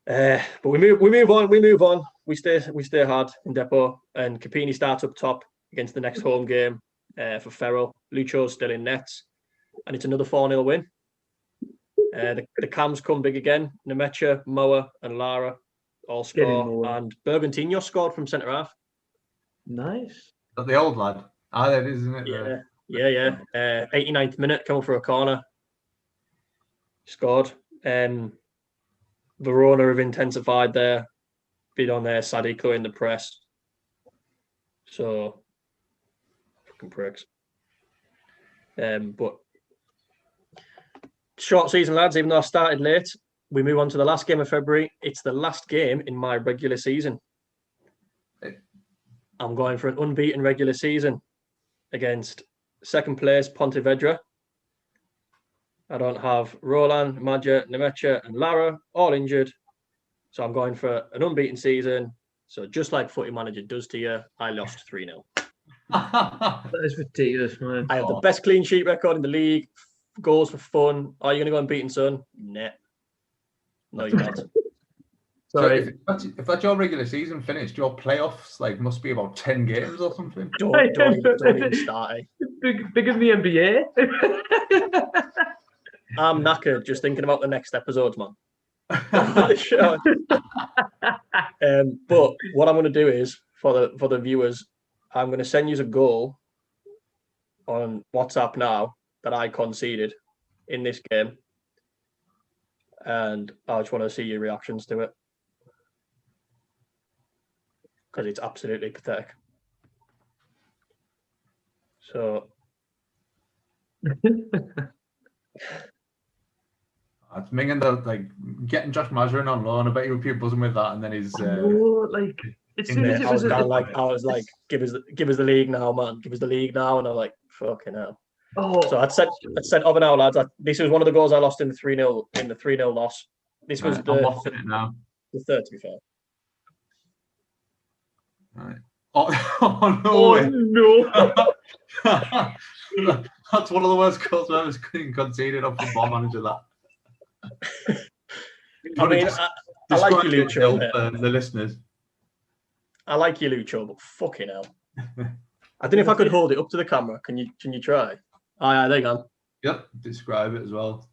But we move on. We stay hard in Depot, and Campini starts up top against the next home game for Ferrell. Lucho's still in nets, and it's another 4-0 win. The Cams come big again. Nemecha, Moa, and Lara all score, and Bergantino scored from centre half. Nice. But the old lad. That is, isn't it? Yeah. 89th minute, coming for a corner. Scored. Verona have intensified their bid on their Sadiko in the press. So, fucking pricks. But short season, lads, even though I started late, we move on to the last game of February. It's the last game in my regular season. I'm going for an unbeaten regular season against second place Pontevedra. I don't have Roland, Madger, Nemecha, and Lara all injured. So I'm going for an unbeaten season. So just like Footy Manager does to you, I lost 3-0. That is ridiculous, man. I have the best clean sheet record in the league. Goals for fun. Are you going to go unbeaten, son? Nah. No, you're not. Sorry. So if that's your regular season finished, your playoffs must be about 10 games or something. Don't even start. Big in the NBA. I'm knackered just thinking about the next episodes, man. But what I'm going to do is for the viewers, I'm going to send you a goal on WhatsApp now that I conceded in this game, and I just want to see your reactions to it because it's absolutely pathetic. So. It's minging getting Josh Madger on loan. I bet you were buzzing with that, and then he's. As soon as it was, I was like, give us the league now, man. Give us the league now, and I'm like, fucking hell. Oh. So I'd said over now, lads. This was one of the goals I lost in the 3-0 loss. This was I'm watching it now. The third, to be fair. Right. Oh no! No! That's one of the worst goals I've ever conceded on Football Manager. That. I mean, I like you, Lucho. For the listeners. I like you, Lucho, but fucking hell. I don't know if I could hold it up to the camera. Can you try? Oh, yeah, there you go. Yep, describe it as well.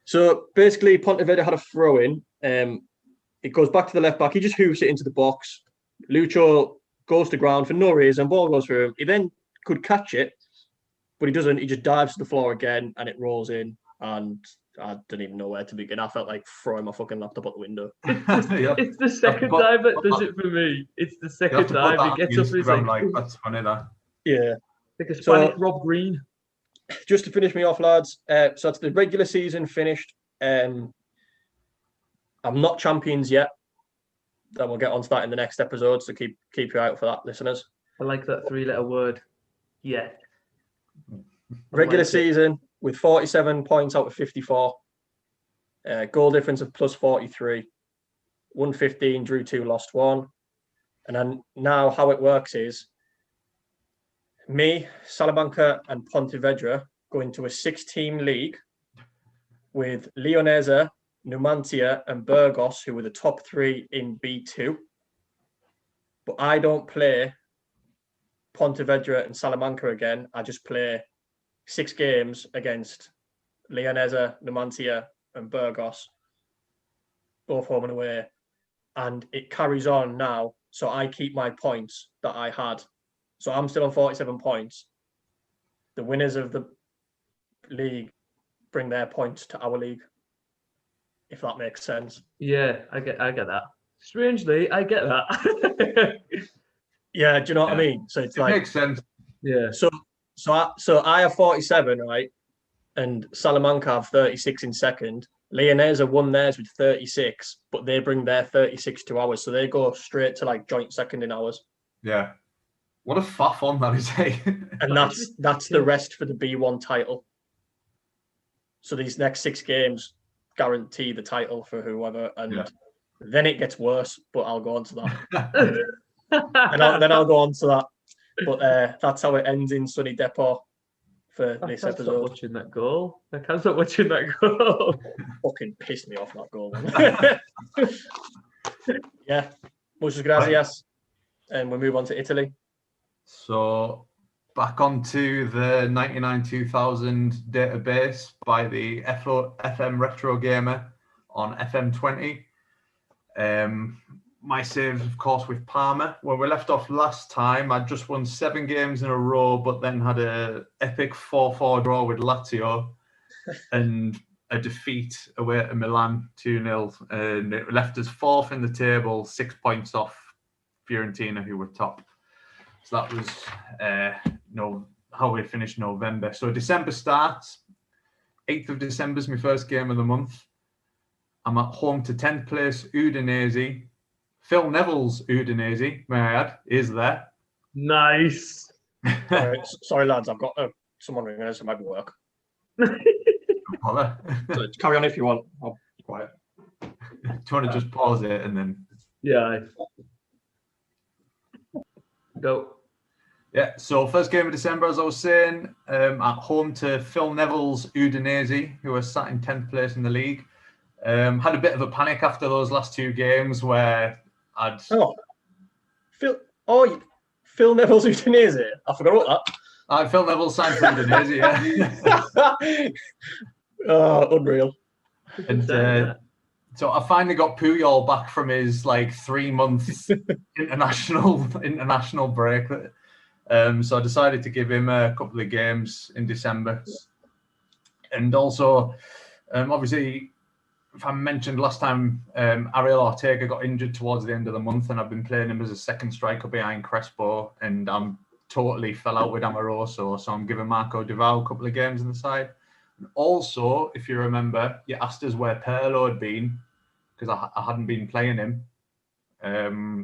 So basically, Pontevedra had a throw in. It goes back to the left back. He just hooves it into the box. Lucho goes to ground for no reason. Ball goes through him. He then could catch it, but he doesn't. He just dives to the floor again, and it rolls in. And I don't even know where to begin. I felt like throwing my fucking laptop out the window. It's the second dive that does it for me. It's the second dive. He gets up and he's like, that's funny, that. Yeah. Like a Spanish Rob Green. Just to finish me off, lads. So it's the regular season finished. I'm not champions yet. Then we'll get on to that in the next episode. So keep your eye out for that, listeners. I like that 3-letter word. Yeah. Regular season with 47 points out of 54. Goal difference of plus 43. 115, drew 2, lost 1. And then now how it works is me, Salamanca, and Pontevedra go into a 6-team league with Leonesa, Numancia, and Burgos, who were the top 3 in B2. But I don't play Pontevedra and Salamanca again, I just play 6 games against Leonesa, Numancia, and Burgos, both home and away, and it carries on now. So I keep my points that I had. So I'm still on 47 points. The winners of the league bring their points to our league, if that makes sense. Yeah, I get that. Strangely, I get that. Yeah, do you know what I mean? So it's It like makes sense. Yeah. So I have 47, right? And Salamanca have 36 in second. Leonesa won theirs with 36, but they bring their 36 to ours. So they go straight to like joint second in ours. Yeah. What a faff on that is, eh? And that's the rest for the B1 title. So these next 6 games guarantee the title for whoever. And then it gets worse, but I'll go on to that. then I'll go on to that. But that's how it ends in sunny Depot for I this can't stop episode. watching that goal. I can't stop watching that goal. Fucking pissed me off, that goal. Man. Yeah. Muchas gracias. And we'll move on to Italy. So back onto the 99-2000 database by the FM Retro Gamer on FM20. My saves, of course, with Parma. Where we left off last time, I'd just won 7 games in a row, but then had a epic 4-4 draw with Lazio and a defeat away at Milan 2-0. And it left us 4th in the table, 6 points off Fiorentina, who were top. So that was how we finished November. So December starts. 8th of December is my first game of the month. I'm at home to 10th place Udinese. Phil Neville's Udinese, may I add, is there. Nice. Sorry, lads, I've got someone ringing us. It might be work. Bother. So carry on if you want. I'll be quiet. Do you want to just pause it and then... Yeah. Go. Yeah, so first game of December, as I was saying, at home to Phil Neville's Udinese, who are sat in 10th place in the league. Had a bit of a panic after those last 2 games where I'd... Phil Neville's Udinese. I forgot about that. Phil Neville signed for Udinese, yeah. Unreal. And so I finally got Puyol back from his 3-month international break. So I decided to give him a couple of games in December. And also, obviously, if I mentioned last time, Ariel Ortega got injured towards the end of the month, and I've been playing him as a second striker behind Crespo, and I'm totally fell out with Amoroso, so I'm giving Marco Duval a couple of games in the side. And also, if you remember, you asked us where Pirlo had been, because I hadn't been playing him.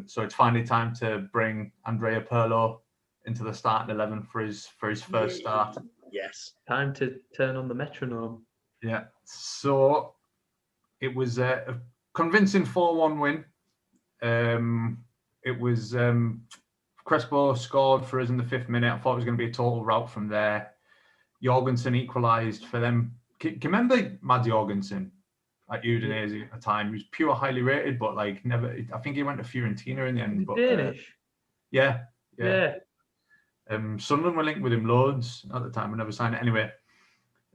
So it's finally time to bring Andrea Pirlo into the starting 11 for his first start. Yes. Time to turn on the metronome. Yeah. So it was a convincing 4-1 win. It was Crespo scored for us in the 5th minute. I thought it was going to be a total rout from there. Jorgensen equalised for them. Can you remember Mads Jorgensen at Udinese at the time? He was pure highly rated, but never. I think he went to Fiorentina in the end. But, Danish. Yeah. Sunderland were linked with him loads at the time. We never signed it anyway.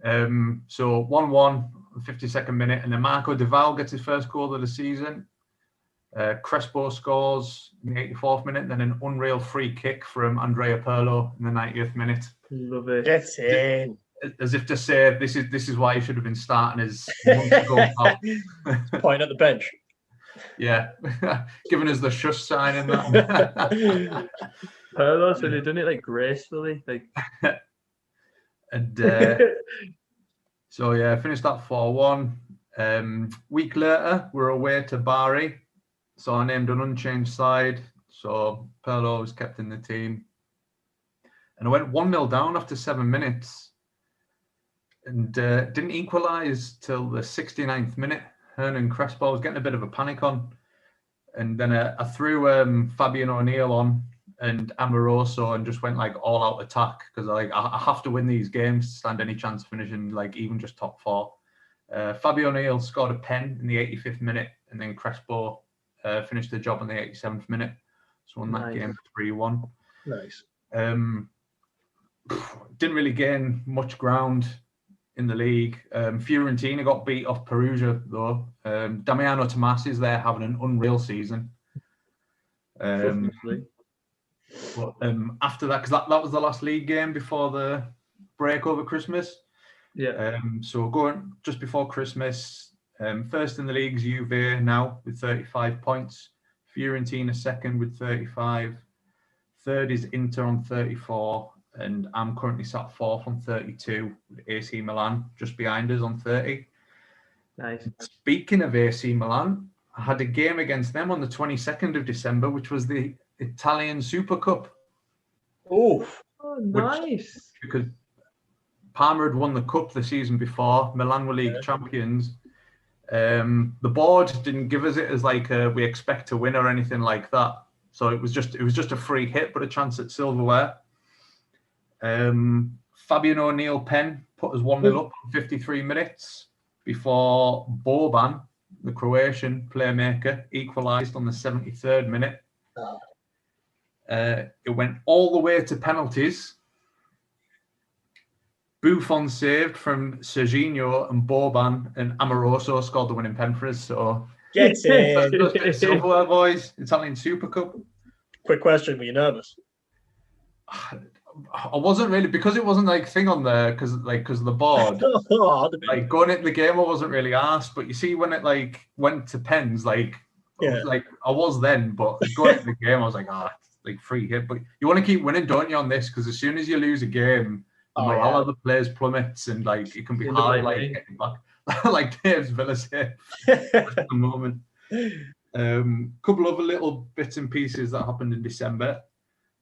So 1-1, 52nd minute, and then Marco Duval gets his first goal of the season. Crespo scores in the 84th minute, then an unreal free kick from Andrea Pirlo in the 90th minute. Love it. Get in. As if to say, this is why he should have been starting his months ago. Point at the bench. Yeah, giving us the shush sign in that. Pirlo, so they've done it gracefully. And so yeah, finished that 4-1. Week later, we're away to Bari. So I named an unchanged side. So Pirlo was kept in the team. And I went 1-0 down after 7 minutes. And didn't equalise till the 69th minute. Hernan Crespo was getting a bit of a panic on. And then I threw Fabian O'Neill on and Amoroso and just went all out attack because I have to win these games to stand any chance of finishing even just top 4. Fabian O'Neill scored a pen in the 85th minute, and then Crespo finished the job in the 87th minute. So won that game 3-1. Nice. Didn't really gain much ground in the league. Fiorentina got beat off Perugia though. Damiano Tomasi is there having an unreal season. But after that, because that was the last league game before the break over Christmas. Yeah. So going just before Christmas, first in the league's Juve now with 35 points. Fiorentina second with 35. Third is Inter on 34. And I'm currently sat fourth on 32 with AC Milan just behind us on 30. Nice. Speaking of AC Milan, I had a game against them on the 22nd of December, which was the Italian Super Cup. Oh, nice. Because Parma had won the cup the season before, Milan were league champions. The board didn't give us it as like we expect to win or anything like that. So it was just a free hit, but a chance at silverware. Fabian O'Neill pen put us 1-0 up in 53 minutes before Boban, the Croatian playmaker, equalised on the 73rd minute. It went all the way to penalties. Buffon saved from Serginho and Boban, and Amoroso scored the winning pen for us. So get in. silverware, boys. Italian Super Cup. Quick question: were you nervous? I wasn't really, because it wasn't like thing on there because of the board. Like going into the game, I wasn't really asked. But you see, when it like went to pens, I was then. But going into the game, I was like, like free hit. But you want to keep winning, don't you, on this? Because as soon as you lose a game, the morale of the players plummets, and like it can be hard, like getting back. Like Dave's Villa said at the moment. Couple other little bits and pieces that happened in December.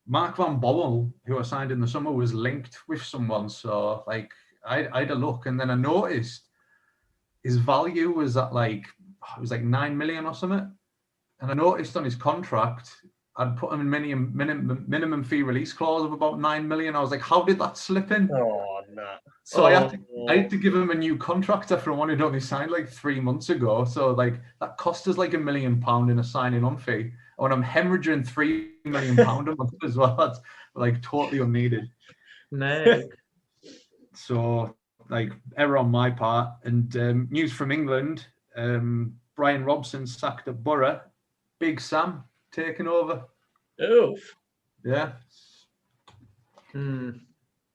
Mark Van Bommel, who I signed in the summer, was linked with someone. So like I had a look, and then I noticed his value was at it was like 9 million or something. And I noticed on his contract, I'd put him in minimum fee release clause of about 9 million. I was like, how did that slip in? Oh no! So I had to give him a new contract after one who'd only signed like 3 months ago. So like that cost us like £1 million in a signing on fee. When I'm hemorrhaging £3 million a month as well, that's like totally unneeded. No. So like error on my part. And news from England: Brian Robson sacked at Borough. Big Sam taking over. Oh, yeah.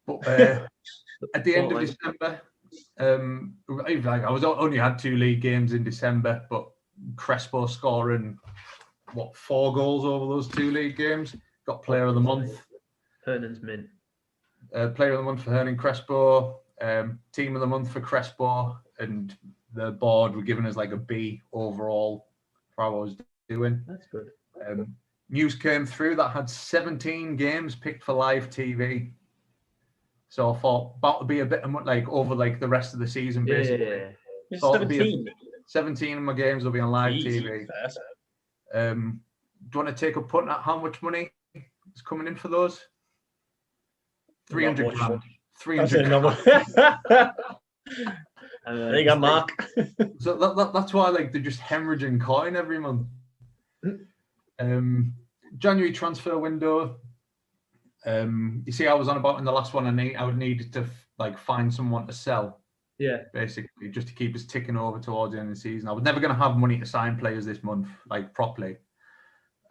But at the end of December, I was only had 2 league games in December, but Crespo scoring 4 goals over those 2 league games. Got Player of the Month. Hernan's mint. Player of the Month for Hernan Crespo. Team of the Month for Crespo, and the board were giving us like a B overall for how I was doing. That's good. News came through that had 17 games picked for live TV. So I thought about to be a bit of like over like the rest of the season, basically. Yeah. 17. 17 of my games will be on live TV. Do you want to take a punt at how much money is coming in for those? 300 grand. 300 grand. There you go, Mark. So that's why like they're just hemorrhaging coin every month. January transfer window. You see, I was on about in the last one. I would need to like find someone to sell. Yeah. Basically, just to keep us ticking over towards the end of the season. I was never going to have money to sign players this month, like properly.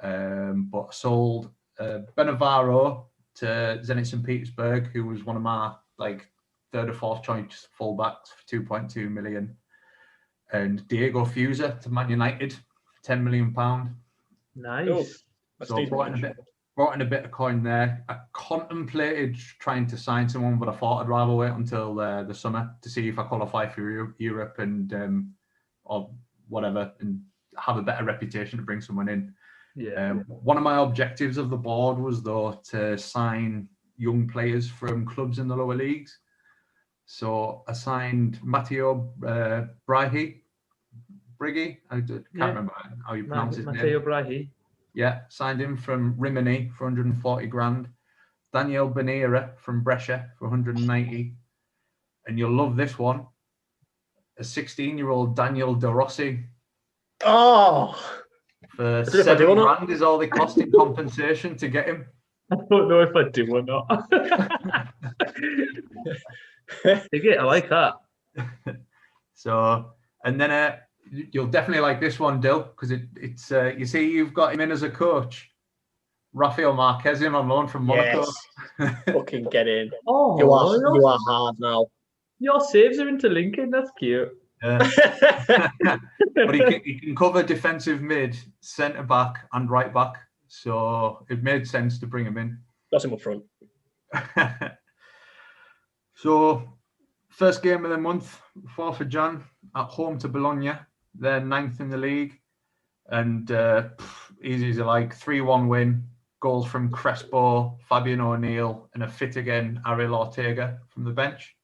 But I sold Benavaro to Zenit St. Petersburg, who was one of my like 3rd or 4th choice fullbacks for 2.2 million, and Diego Fusa to Man United for £10 million. Nice. So brought in a bit of coin there. I contemplated trying to sign someone, but I thought I'd rather wait until the summer to see if I qualify for Europe and or whatever, and have a better reputation to bring someone in. Yeah. One of my objectives of the board was though to sign young players from clubs in the lower leagues. So I signed Matteo Brighi. I can't remember how you pronounce his name. Matteo Brighi. Yeah, signed him from Rimini for 140 grand. Daniel Benera from Brescia for 190. And you'll love this one. A 16-year-old Daniel De Rossi. Oh! For £7 grand is all they cost in compensation to get him. I don't know if I do or not. I like that. So, and then you'll definitely like this one, Dill, because it's you see you've got him in as a coach. Rafael Marquez in on loan from Monaco. Yes. Fucking get in. Oh, You are hard now. Your saves are interlinking. That's cute. Yeah. But he can cover defensive mid, centre back, and right back. So it made sense to bring him in. That's him up front. So, first game of the month, 4th of Jan, at home to Bologna. They're 9th in the league. And easy as like 3-1 win. Goals from Crespo, Fabian O'Neill, and a fit again, Ariel Ortega from the bench.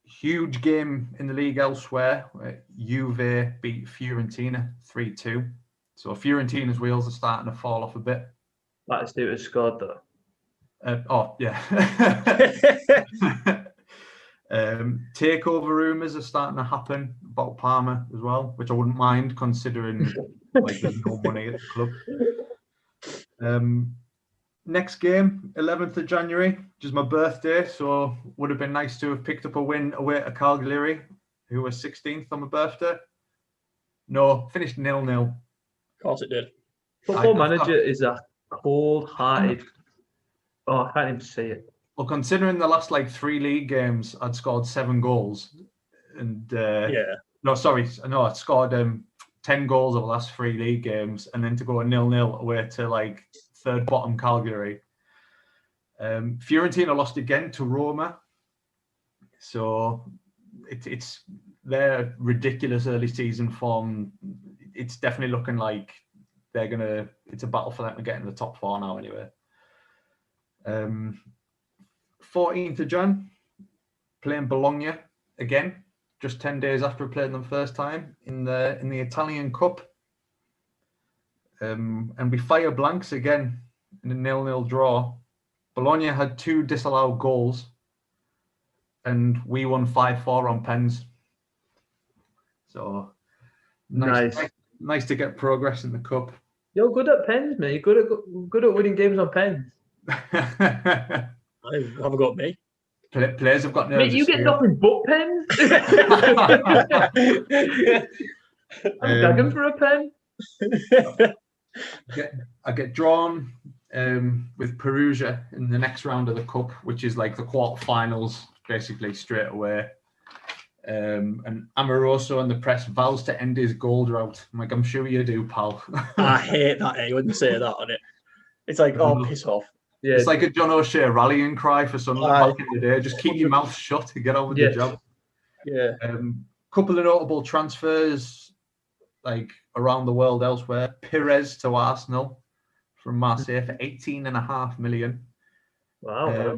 Huge game in the league elsewhere. Juve beat Fiorentina 3-2. So Fiorentina's wheels are starting to fall off a bit. Batistuta scored though. Yeah. Takeover rumours are starting to happen about Parma as well, which I wouldn't mind considering like there's no money at the club. Next game, 11th of January, which is my birthday, so would have been nice to have picked up a win away at Cagliari, who was 16th on my birthday. No, finished 0-0. Of course it did. Football Manager is a cold-hearted. Oh, I can't even say it. Well, considering the last like 3 league games, I'd scored 7 goals, and I'd scored 10 goals over the last 3 league games, and then to go 0-0 away to like third bottom Cagliari. Fiorentina lost again to Roma, so it's their ridiculous early season form. It's definitely looking like it's a battle for them to get in the top 4 now anyway. 14th of Jan, playing Bologna again, just 10 days after we played them first time in the Italian Cup. And we fire blanks again in a 0-0 draw. Bologna had 2 disallowed goals, and we won 5-4 on pens. So nice to get progress in the cup. You're good at pens, mate. You're good at winning games on pens. I haven't got me. Players have got nerves. Mate, you get nothing but pens. I'm begging for a pen. I get drawn with Perugia in the next round of the cup, which is like the quarterfinals, basically straight away. And Amoroso in the press vows to end his goal drought. I'm like, I'm sure you do, pal. I hate that. You wouldn't say that on it. It's like, piss off. Yeah, it's like a John O'Shea rallying cry for Sunderland back in the day. Just keep your mouth shut and get on with the job. Yeah. Couple of notable transfers, like around the world elsewhere. Perez to Arsenal from Marseille for 18.5 million. Wow.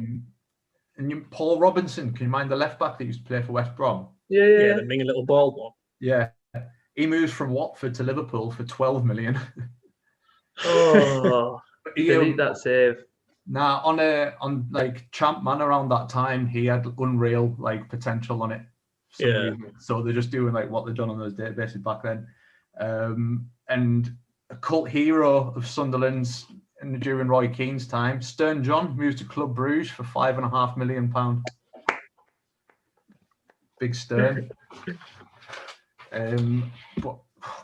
And Paul Robinson, can you mind the left back that used to play for West Brom? Yeah. The minging little bald one. Yeah. He moves from Watford to Liverpool for 12 million. Oh, delete that save. Nah, on like Champ Man around that time, he had unreal like potential on it. So they're just doing like what they've done on those databases back then. And a cult hero of Sunderland's during Roy Keane's time, Stern John moves to Club Bruges for £5.5 million. Big Stern. But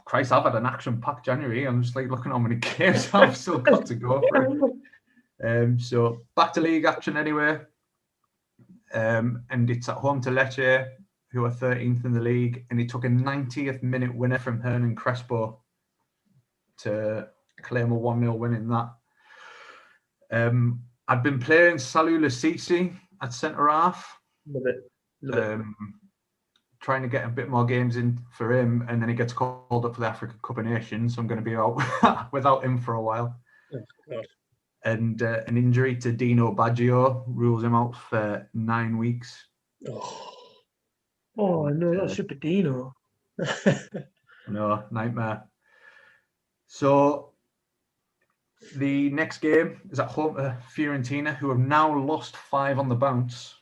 Christ, I've had an action-packed January. I'm just like looking how many games I've still got to go through. So back to league action anyway. And it's at home to Lecce, who are 13th in the league, and he took a 90th minute winner from Hernan Crespo to claim a 1-0 win in that. I'd been playing Salou Lassisi at centre half. Love it. Trying to get a bit more games in for him, and then he gets called up for the African Cup of Nations, so I'm going to be out without him for a while. Oh, God. And an injury to Dino Baggio rules him out for 9 weeks. Oh no, that's Super Dino. No, nightmare. So the next game is at home to Fiorentina, who have now lost 5 on the bounce.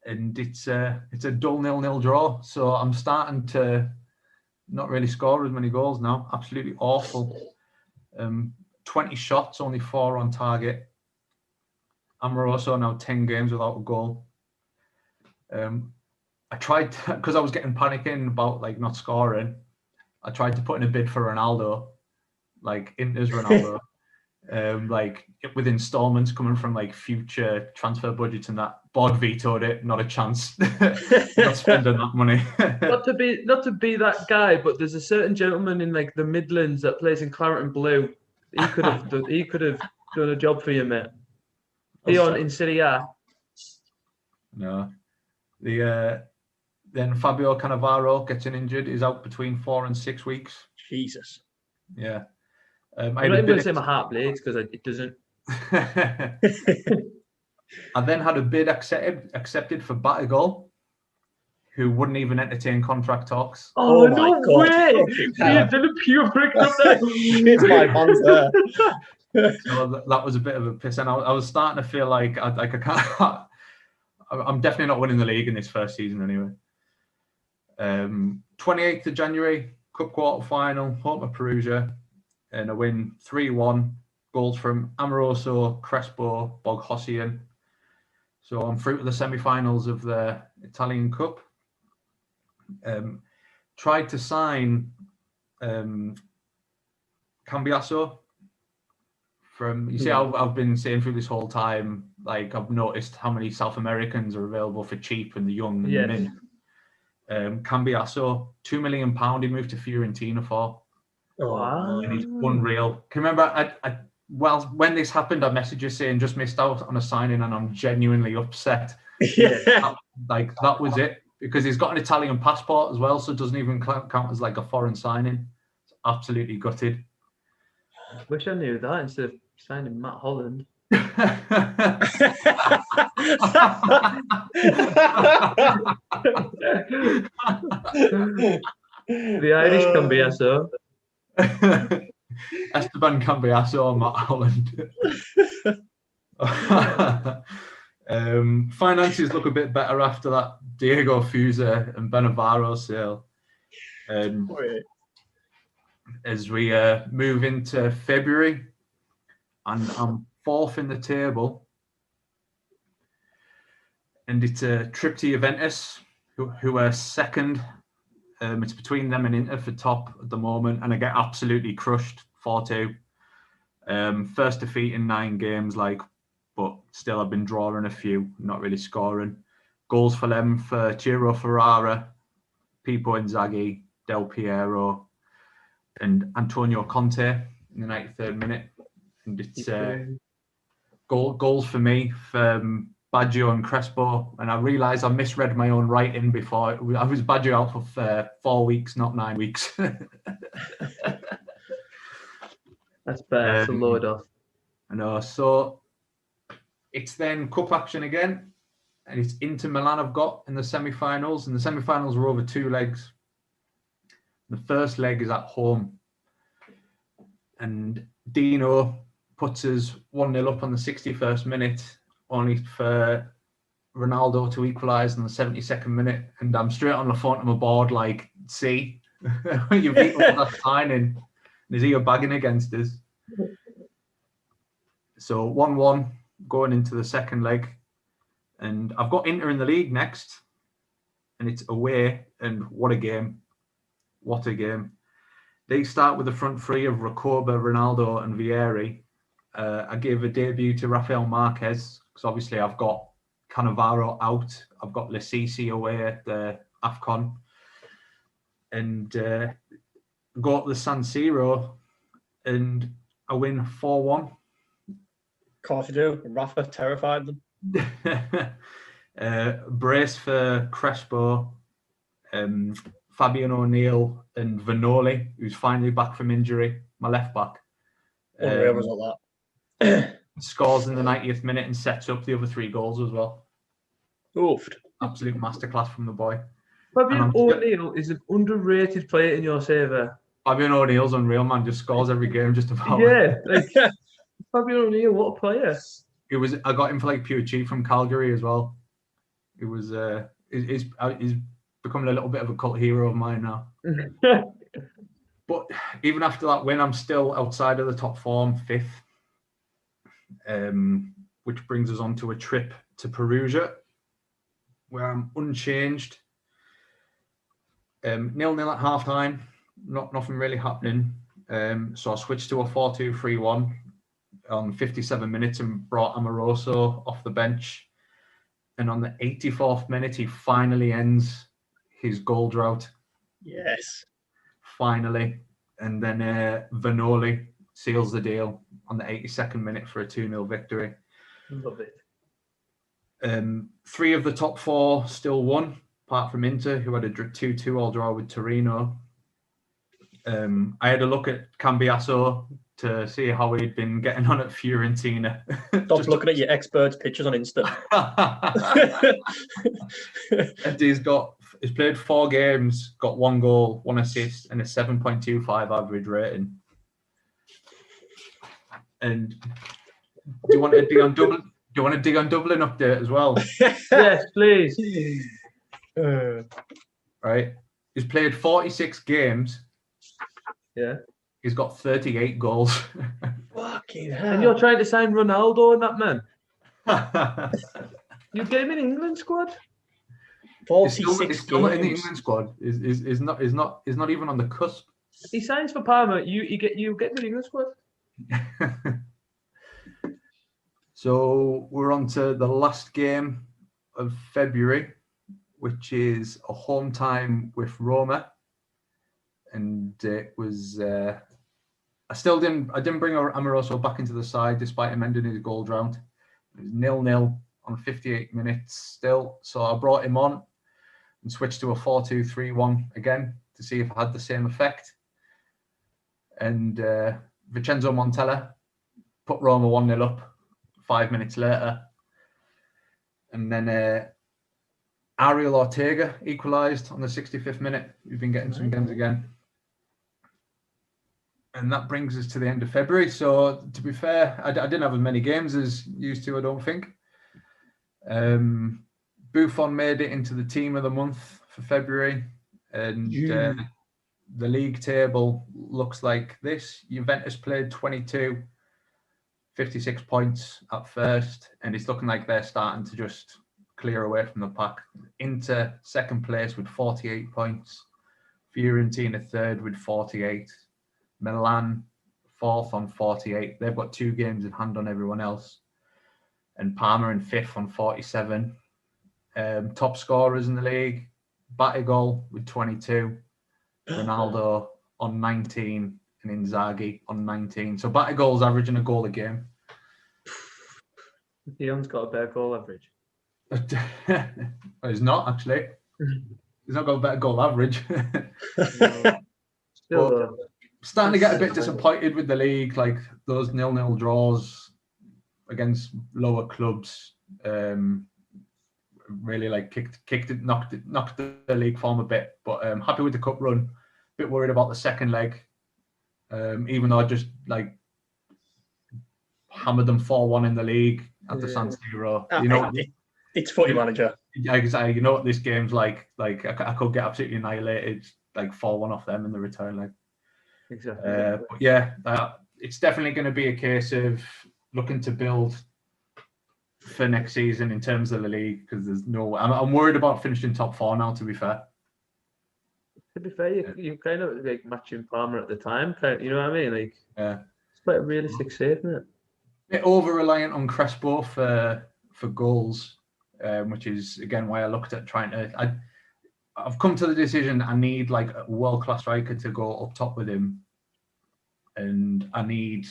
And it's a dull 0-0 draw. So I'm starting to not really score as many goals now. Absolutely awful. 20 shots, only 4 on target. Amoroso now 10 games without a goal. I tried, because I was getting panicking about like not scoring, I tried to put in a bid for Ronaldo, like Inter's Ronaldo, like with installments coming from like future transfer budgets and that. Board vetoed it, not a chance. Not spending that money. not to be that guy, but there's a certain gentleman in like the Midlands that plays in Claret and Blue. He could have done a job for you, mate. He on in Serie A. No. Then Fabio Cannavaro gets injured. He's out between 4 and 6 weeks. Jesus. Yeah. I'm not even going to say my heart bleeds because it doesn't. I then had a bid accepted for Batagol, who wouldn't even entertain contract talks. Oh, my no God. way! Yeah, did a pure brick up there. It's my man's there. So that was a bit of a piss, and I was starting to feel like I can't. I'm definitely not winning the league in this first season anyway. 28th of January, Cup quarter final, home to Perugia, and a win 3-1. Goals from Amoroso, Crespo, Boghossian. So I'm through to the semi-finals of the Italian Cup. Tried to sign Cambiasso from. You see, I've been saying through this whole time, like I've noticed how many South Americans are available for cheap and the young and the mid. Cambiasso, £2 million he moved to Fiorentina for. Wow. And he's unreal. Can you remember? Well, when this happened, I messaged you saying just missed out on a signing, and I'm genuinely upset. Yeah. That was it, because he's got an Italian passport as well, so it doesn't even count as like a foreign signing. It's absolutely gutted. Wish I knew that instead of signing Matt Holland. The Irish Cambiasso. Esteban Cambiasso or Matt Holland. Finances look a bit better after that Diego Fusa and Benavaro sale. As we move into February, and I'm 4th in the table, and it's a trip to Juventus, who are 2nd. It's between them and Inter for top at the moment, and I get absolutely crushed 4-2. First defeat in 9 games, but still I've been drawing a few, not really scoring. Goals for them for Ciro Ferrara, Pippo Inzaghi, Del Piero, and Antonio Conte in the 93rd minute. And it's goals for me from Baggio and Crespo, and I realised I misread my own writing before. I was Baggio out for 4 weeks, not 9 weeks. That's better to load off. I know. So it's then cup action again, and it's Inter Milan I've got in the semi-finals, and the semi-finals are over 2 legs. The first leg is at home, and Dino puts us 1-0 up on the 61st minute, only for Ronaldo to equalise in the 72nd minute, and I'm straight on the phone to my board like, see, you beat us that signing. Is he bagging against us? So 1-1 going into the second leg, and I've got Inter in the league next, and it's away, and what a game. What a game. They start with the front three of Recoba, Ronaldo and Vieri. I gave a debut to Rafael Marquez, because obviously I've got Cannavaro out. I've got Lasisi away at the AFCON. And go up the San Siro, and I win 4-1. Of course you do. Rafa terrified them. Brace for Crespo, Fabian O'Neill and Vanoli, who's finally back from injury, my left back. Unreal result that. Scores in the 90th minute and sets up the other 3 goals as well. Oofed. Absolute masterclass from the boy. Fabian O'Neill is an underrated player in your favour. Fabian O'Neill's unreal, man. Just scores every game, just about. Yeah, Fabian O'Neill, what a player. I got him for like pure cheap from Calgary as well. It was. He's becoming a little bit of a cult hero of mine now. But even after that win, I'm still outside of the top four, I'm fifth, which brings us on to a trip to Perugia, where I'm unchanged. 0-0 at half-time, nothing really happening. So I switched to a 4-2-3-1 on 57 minutes and brought Amoroso off the bench. And on the 84th minute, he finally ends his goal drought. Yes. Finally. And then Vanoli seals the deal on the 82nd minute for a 2-0 victory. Love it. 3 of the top 4 still won, apart from Inter, who had a 2-2 all draw with Torino. I had a look at Cambiasso to see how he'd been getting on at Fiorentina. Stop looking at your experts' pictures on Insta. And he's played 4 games, got 1 goal, 1 assist, and a 7.25 average rating. And do you want to dig on Dublin? Do you want to dig on Dublin update as well? Yes, please. Right. He's played 46 games. Yeah. He's got 38 goals. Fucking hell. And you're trying to sign Ronaldo in that, man? You get him in England squad? 46 He's still not in the games. England squad. Is not even on the cusp. He signs for Parma. You get him in the England squad? So we're on to the last game of February, which is a home time with Roma. And it was I didn't bring Amoroso back into the side despite him ending his goal drought. It was 0-0 on 58 minutes still. So I brought him on and switched to a 4-2-3-1 again to see if it had the same effect. And Vincenzo Montella put Roma 1-0 up 5 minutes later. And then Ariel Ortega equalised on the 65th minute. We've been getting some games again. And that brings us to the end of February. So, to be fair, I didn't have as many games as used to, I don't think. Buffon made it into the team of the month for February. And the league table looks like this. Juventus played 22, 56 points at first. And it's looking like they're starting to just clear away from the pack. Inter, second place with 48 points. Fiorentina, third with 48. Milan, fourth on 48. They've got 2 games in hand on everyone else. And Parma in fifth on 47. Top scorers in the league, Batigol with 22. Ronaldo on 19 and Inzaghi on 19. So Batigol's averaging a goal a game. Dion's got a better goal average. He's not, actually. He's not got a better goal average. Still, Starting to get a bit disappointed with the league, like those 0-0 draws against lower clubs. Really like knocked the league form a bit. But happy with the cup run. Bit worried about the second leg. Even though I just like hammered them 4-1 in the league at the San Siro. You know, it's footy manager. Yeah, exactly. You know what this game's like. Like I could get absolutely annihilated, like 4-1 off them in the return leg. exactly. But yeah, it's definitely going to be a case of looking to build for next season in terms of the league, because there's no. I'm worried about finishing top 4 now. To be fair. To be fair, you kind of like matching Parma at the time. You know what I mean? Like, Yeah. it's quite a realistic save, isn't it? Bit over reliant on Crespo for goals, which is again why I looked at trying to. I've come to the decision I need like a world-class striker to go up top with him, and I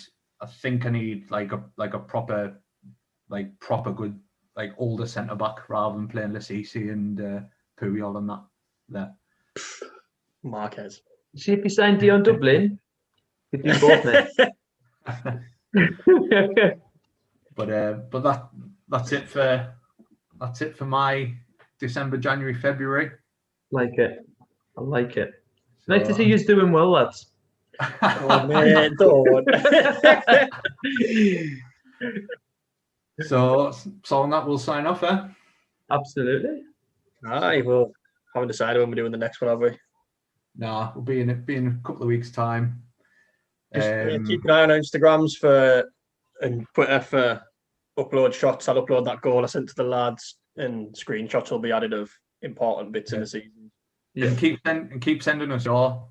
think I need like a proper good like older centre back rather than playing Lasisi and Puyol and that there. Marquez. See if you signed Dion Dublin, you do both, mate. But that's it for my December, January, February. Like it. I like it. So, Nice to see you doing well, lads. Oh man, don't. So on that, we'll sign off, eh? Absolutely. Aye, well, haven't decided when we're doing the next one, have we? Nah, we'll be in a couple of weeks' time. Just keep an eye on our Instagrams and Twitter for upload shots. I'll upload that goal I sent to the lads, and screenshots will be added of important bits in the season. Yeah. And keep sending us your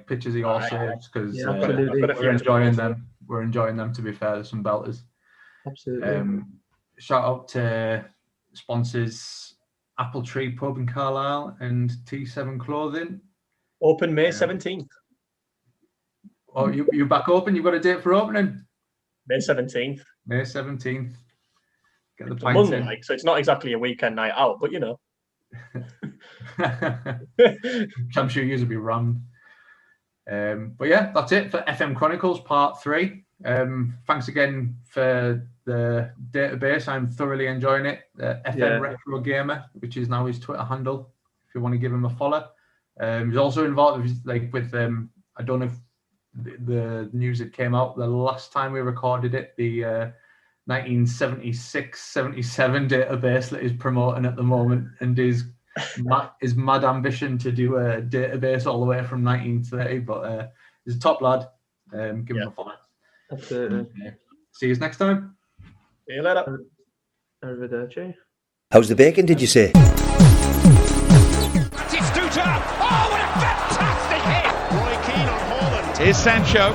pictures of your saves, because we're enjoying them. We're enjoying them, to be fair. There's some belters. Absolutely. Shout out to sponsors Apple Tree Pub in Carlisle and T7 Clothing. Open May 17th. Oh, you back open? You've got a date for opening? May 17th. May 17th. Get the It's pints Monday, in. so it's not exactly a weekend night out, but I'm sure you will be rammed. But yeah, that's it for FM Chronicles Part 3. Thanks again for the database. I'm thoroughly enjoying it. FM Retro Gamer, which is now his Twitter handle, if you want to give him a follow. He's also involved with I don't know if the news that came out the last time we recorded it, the 1976-77 database that he's promoting at the moment, and his mad ambition to do a database all the way from 1930. But he's a top lad. Give him a follow. Absolutely. See you next time. See you later. Arrivederci. How's the bacon, did you say? It's Duta. Oh, what a fantastic hit! Roy Keane on Haaland. Here's Sancho.